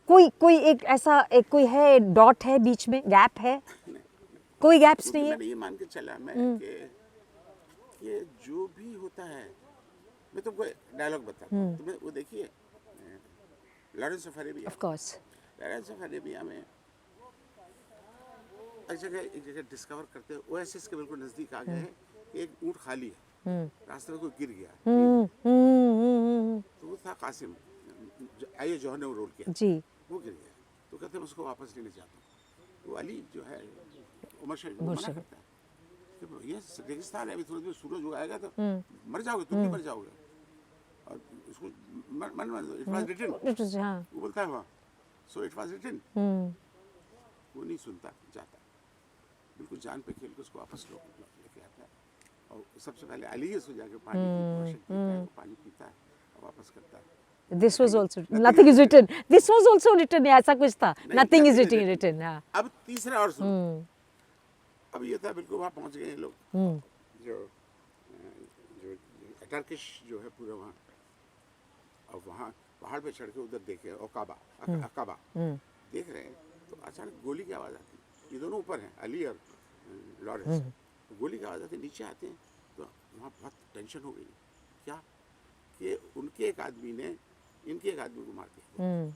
कोई एक ऐसा कोई है, डॉट है बीच में, गैप है? कोई गैप्स नहीं है? मैंने ये मान के चला मैं कि जो भी होता है, मैं तुमको डायलॉग बताता हूँ, तुमने वो देखिए Lawrence of Arabia. Of course. Lawrence of Arabia में एक जगह डिस्कवर करते हैं, ओएसिस के बिल्कुल नजदीक आ गए हैं, एक ऊंट खाली है, रास्ते में कोई गिर गया, तो वो था कासिम, आइए जौहर ने वो रोल किया जी, वो गिर गया, तो कहते हैं उसको वापस लेने जाता हूँ। तो अली जो है उमर शरीफ मना करता है कि ये रेगिस्तान है, अभी थोड़ी देर सूरज उगाएगा तो मर जाओगे, तुम भी मर जाओगे, और उसको इट वाज रिटन, वो बोलता है वहाँ, सो इट वाज रिटन। वो नहीं सुनता, जाता बिल्कुल जान पे खेल के उसको वापस लेके आता है, और सबसे पहले अली उसको जाके पानी पीता है, वो पानी पीता है और वापस करता है। This was also nothing is written. This was also written, ऐसा कुछ था, nothing is written। हाँ। अब तीसरा और सुनो, अब ये था बिल्कुल वहाँ पहुँच गए लोग, जो टर्किश जो है पूरा वहाँ, और वहाँ पहाड़ पे चढ़ के उधर देखे अकाबा देख रहे हैं, तो अचानक गोली की आवाज़ आती है, ये दोनों ऊपर हैं, अली और लॉरेंस, गोली की आवाज़ आती है, नीचे आते हैं, तो वहाँ बहुत टेंशन हो गई, क्या कि उनके एक आदमी ने इनके एक आदमी को मार दिया,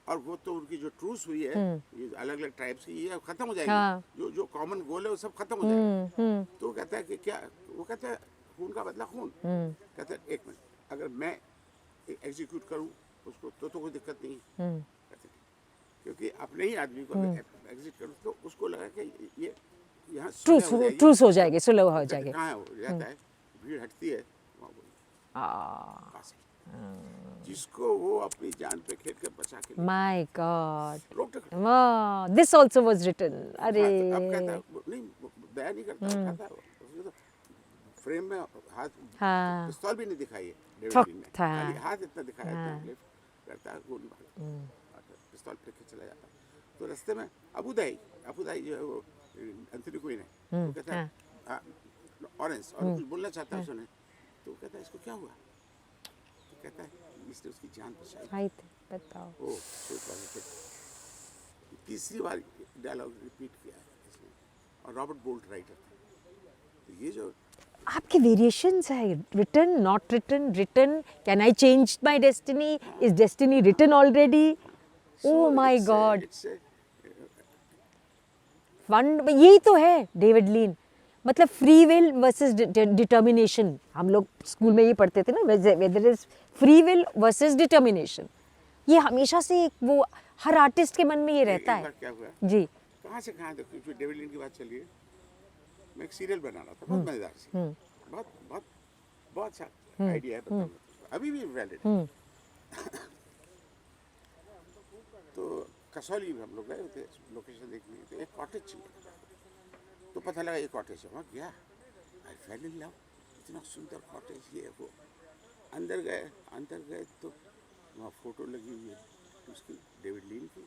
और वो तो उनकी जो ट्रूस हुई है, ये अलग अलग ट्राइब्स की, ये खत्म हो जाएगी। हाँ। जो कॉमन गोल है वो सब खत्म हो जाएगा। तो वो कहता है कि क्या, वो कहता है खून का बदला खून, कहता है एक मिनट, अगर मैं एग्जीक्यूट करूं उसको तो कोई दिक्कत नहीं, कहते क्योंकि अपने ही आदमी को एग्जीक्यूट करूं तो उसको लगा कि ये यहाँ ट्रूस हो जाएगी, सुलह हो जाएगी। कहाँ है वो रहता है, भीड़ हटती है, जिसको वो अपनी जान पे खेल कर बचा के, my god, this also was written. अरे अब कहता नहीं, दया नहीं करता, कहता उसने तो फ्रेम में हाथ, पिस्तौल भी नहीं दिखाई है डेविड ने, खाली हाथ इतना दिखाया, करता है गोली मार, पिस्तौल फेंक के चला जाता। तो रास्ते में अबू दाई जो है वो एंथनी क्वीन है, वो कहता है ऑरेंज, और कुछ बोलना चाहता है उसने, तो वो कहता है इसको क्या हुआ, तो कहता है इसने उसकी जान बचाई। आई थे, बताओ। ओ कोई पॉजिटिव। तीसरी बार डायलॉग रिपीट किया है इसने, और रॉबर्ट बोल्ट राइटर थे। तो ये जो आपके वेरिएशंस है, written, not written, written, can I change my destiny, is destiny written already, oh my god, one, यही तो है डेविड लीन, मतलब फ्री विल वर्सेस डिटर्मिनेशन। हम लोग स्कूल में ये पढ़ते थे ना, whether is free will versus determination, ये हमेशा से एक वो हर आर्टिस्ट के मन में ये रहता एक बार है क्या हुआ, जी। कहाँ से कहाँ देखो, जो डेविड लिन की बात चली है, मैं एक सीरियल बना रहा था, बहुत मजेदार सी, बहुत बहुत बहुत अच्छा आइडिया है, बताऊंगा अभी भी वैलिड। तो कसौली में हम लोग गए थे लोकेशन देखने, तो एक कॉटेज चाहिए, तो पता लगा ये कॉटेज है, वहाँ गया, आई फेल इन लव, इतना सुंदर कॉटेज, ये वो, अंदर गए तो वहाँ फोटो लगी हुई है उसकी, डेविड लीन की,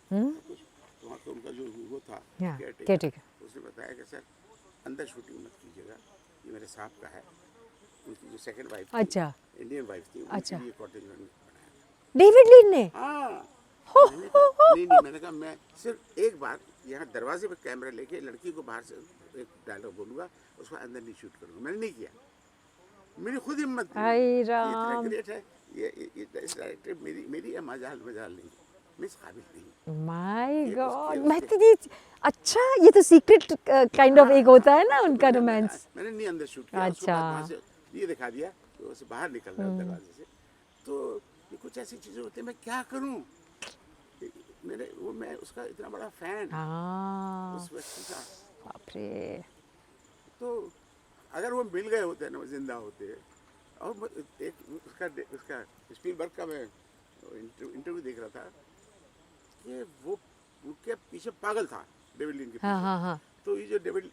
कुछ वहाँ तो उनका जो वो था केयरटेकर, उसने बताया कि सर अंदर शूटिंग मत कीजिएगा, ये मेरे साहब का है, उनकी जो सेकंड वाइफ थी, अच्छा, इंडियन वाइफ थी, अच्छा, उनके लिए कॉटेज मैंने बनाया। डेविड लीन ने, हाँ, मैंने कहा नहीं, मैंने कहा मैं सिर्फ एक बार यहाँ दरवाजे पे कैमरा लेके लड़की को बाहर से एक डायलॉग बोलूँगा, उसको अंदर नहीं शूट करूँगा, मैंने नहीं किया, मैंने खुद हिम्मत की, हाय इतना राम, ग्रेट है ये डायरेक्टर, मेरी ये मजाल नहीं, मैं इस काबिल नहीं। माय ये गॉड, उसके- मैं तो ये, अच्छा ये तो सीक्रेट काइंड ऑफ एक होता है ना उनका रोमांस। मैंने नहीं अंदर शूट किया, उसके बाद वहाँ से ये दिखा दिया कि वो बाहर निकल रहा है दरवाजे से, तो ये कुछ ऐसी चीज़ें होती हैं, मैं क्या करूँ, मैं उसका इतना बड़ा फैन उस व्यक्ति का, बाप रे, तो अगर वो मिल गए होते ना, वो जिंदा होते, और एक उसका स्पीलबर्ग का मैं इंटरव्यू देख रहा था कि वो उनके पीछे पागल था डेविड लिन के पीछे, तो ये जो डेविड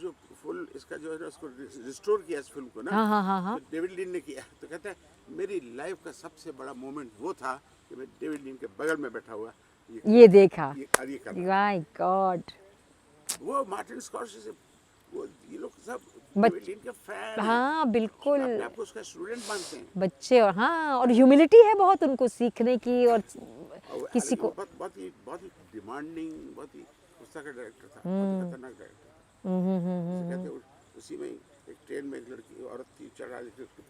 जो फुल इसका जो है ना, उसको रिस्टोर किया इस फिल्म को ना, तो डेविड लिन ने किया, तो कहता है मेरी लाइफ का सबसे बड़ा मोमेंट वो था कि मैं डेविड लिन के बगल में बैठा हुआ ये देखा, ये माय गॉड, वो मार्टिन स्कॉर्सेज़े, वो ये लोग सब बच- डेविड लिन के फैन हैं, हाँ बिल्कुल, अपने आप को उसका स्टूडेंट मानते हैं, बच्चे, और हाँ, और ह्यूमिलिटी है बहुत उनको सीखने की, और और किसी को बहुत ही डिमांडिंग, बहुत ही गुस्सा का डायरेक्टर था, बहुत ही खतरनाक डायरेक्टर। कहते हैं उसी में एक ट्रेन में एक लड़की औरत थी, चढ़ रही थी, उसके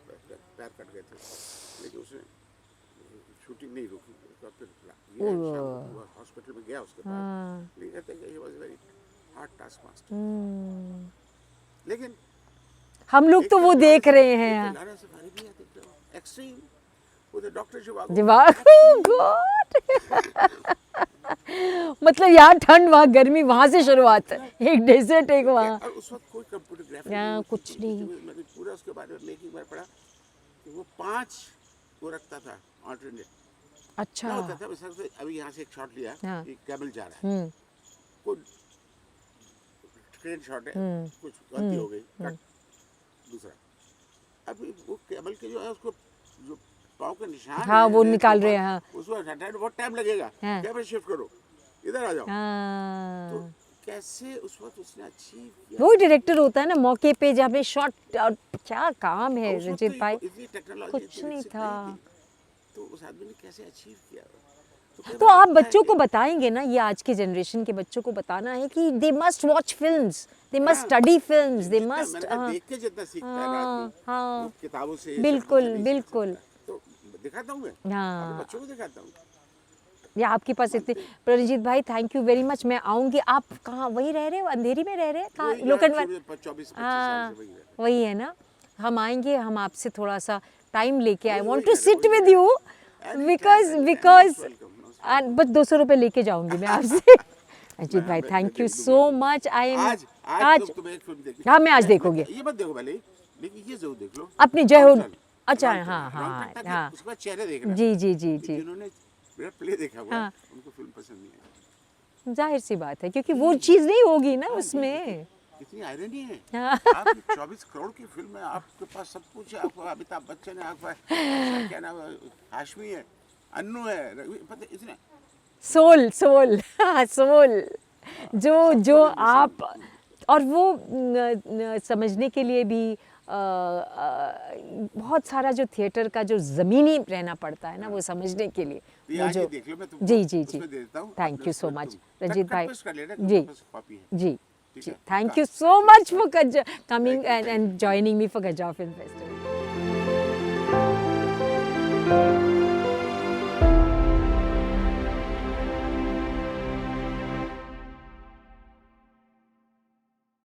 पैर कट गए थे, लेकिन उसने शूटिंग नहीं रोकी, उसका फिर हॉस्पिटल में गया उसके पास, लेकिन कहते हैं कि he was very hard task master, लेकिन हम लोग तो वो देख रहे हैं लारा सफारी भी है, देख लो, एक्सट्रीम, वो तो डॉक्टर शिवागो, गॉड मतलब यहाँ ठंड वहाँ गर्मी, वहाँ से शुरुआत है, एक डेजर्ट एक वहाँ, और उस वक्त कोई कंप्यूटर ग्राफिक यहाँ कुछ नहीं, मैंने पूरा उसके बारे में मेकिंग में पढ़ा कि वो 5 वो रखता था ऑल्टरनेट, अच्छा, क्या होता था, मिसाल से अभी यहाँ से एक शॉट लिया, हाँ, एक कैमल जा रहा है, कोई ट्रेन शॉट है, कुछ गलती हो गई, कट, दूसरा, अभी वो कैमल के जो है उसको जो पाँव के निशान हाँ हैं, वो निकाल रहे हैं, हाँ, उसको हटाने में बहुत टाइम लगेगा, हाँ, कैमरा शिफ्ट करो, इधर आ जाओ, तो हाँ, कैसे उस वक्त उसने अचीव किया, वो डायरेक्टर होता है ना, मौके पे जब आपने शॉट, और क्या काम है उस वक्त रंजीत तो भाई, इतनी टेक्नोलॉजी कुछ नहीं था, तो उस आदमी ने कैसे अचीव किया, तो आप बच्चों को बताएंगे ना, ये आज के जनरेशन के बच्चों को बताना है कि they must watch films, they must study films, they must, देख के जितना सीखता है आदमी, हाँ, वो किताबों से बिल्कुल, शब्दों से नहीं सीख बिल्कुल, सकता। तो दिखाता हूँ मैं, हाँ, अपने बच्चों को दिखाता हूँ, या आपके पास इतने, रंजीत भाई थैंक यू वेरी मच, मैं आऊँगी, आप कहाँ वही रह रहे हो, अंधेरी में रह रहे हैं कहाँ, लोखंडवाला, 24-25 हाँ साल से वही है। वही है ना, हम आएंगे, हम आपसे थोड़ा सा टाइम लेके, I want to sit with you, because बस 200 रुपये लेके जाऊंगी मैं आपसे। अजीत भाई thank you so much, I am आज तुम्हें एक फिल्म देखी, हाँ मैं आज देखोगे, ये मत देखो पहले, लेकिन ये जरूर देख लो, अपनी जय हो, रॉन्ग अच्छा टर्न, हाँ हाँ रॉन्ग टर्न, ताकि हाँ, उसके बाद चेहरे देखना, जी जी जी जी, जिन्होंने मेरा प्ले देखा हुआ है, हाँ, उनको फिल्म पसंद नहीं आई, जाहिर सी बात है क्योंकि वो चीज़ नहीं होगी ना उसमें, कितनी आयरनी है, हाँ, आप 24 करोड़ की फिल्म है, आपके पास सब कुछ है, आपको अमिताभ बच्चन है, आपका क्या नाम है, हाशमी है, अन्नू है, पता इतने, सोल सोल सोल जो आप और वो समझने के लिए भी बहुत सारा जो थिएटर का जो ज़मीनी रहना पड़ता है ना वो समझने के लिए तो ये वो आगे जो देख लो, मैं तुमको जी जी जी उसमें दे देता हूँ, थैंक अपने यू उस सो पर मच तुम रंजीत कट भाई पेस्ट कर लेना, जी तुम्हारे पास कॉपी है। जी ठीक जी है, थैंक हाँ, you so much for coming Thank you, and joining me for Gaza film festival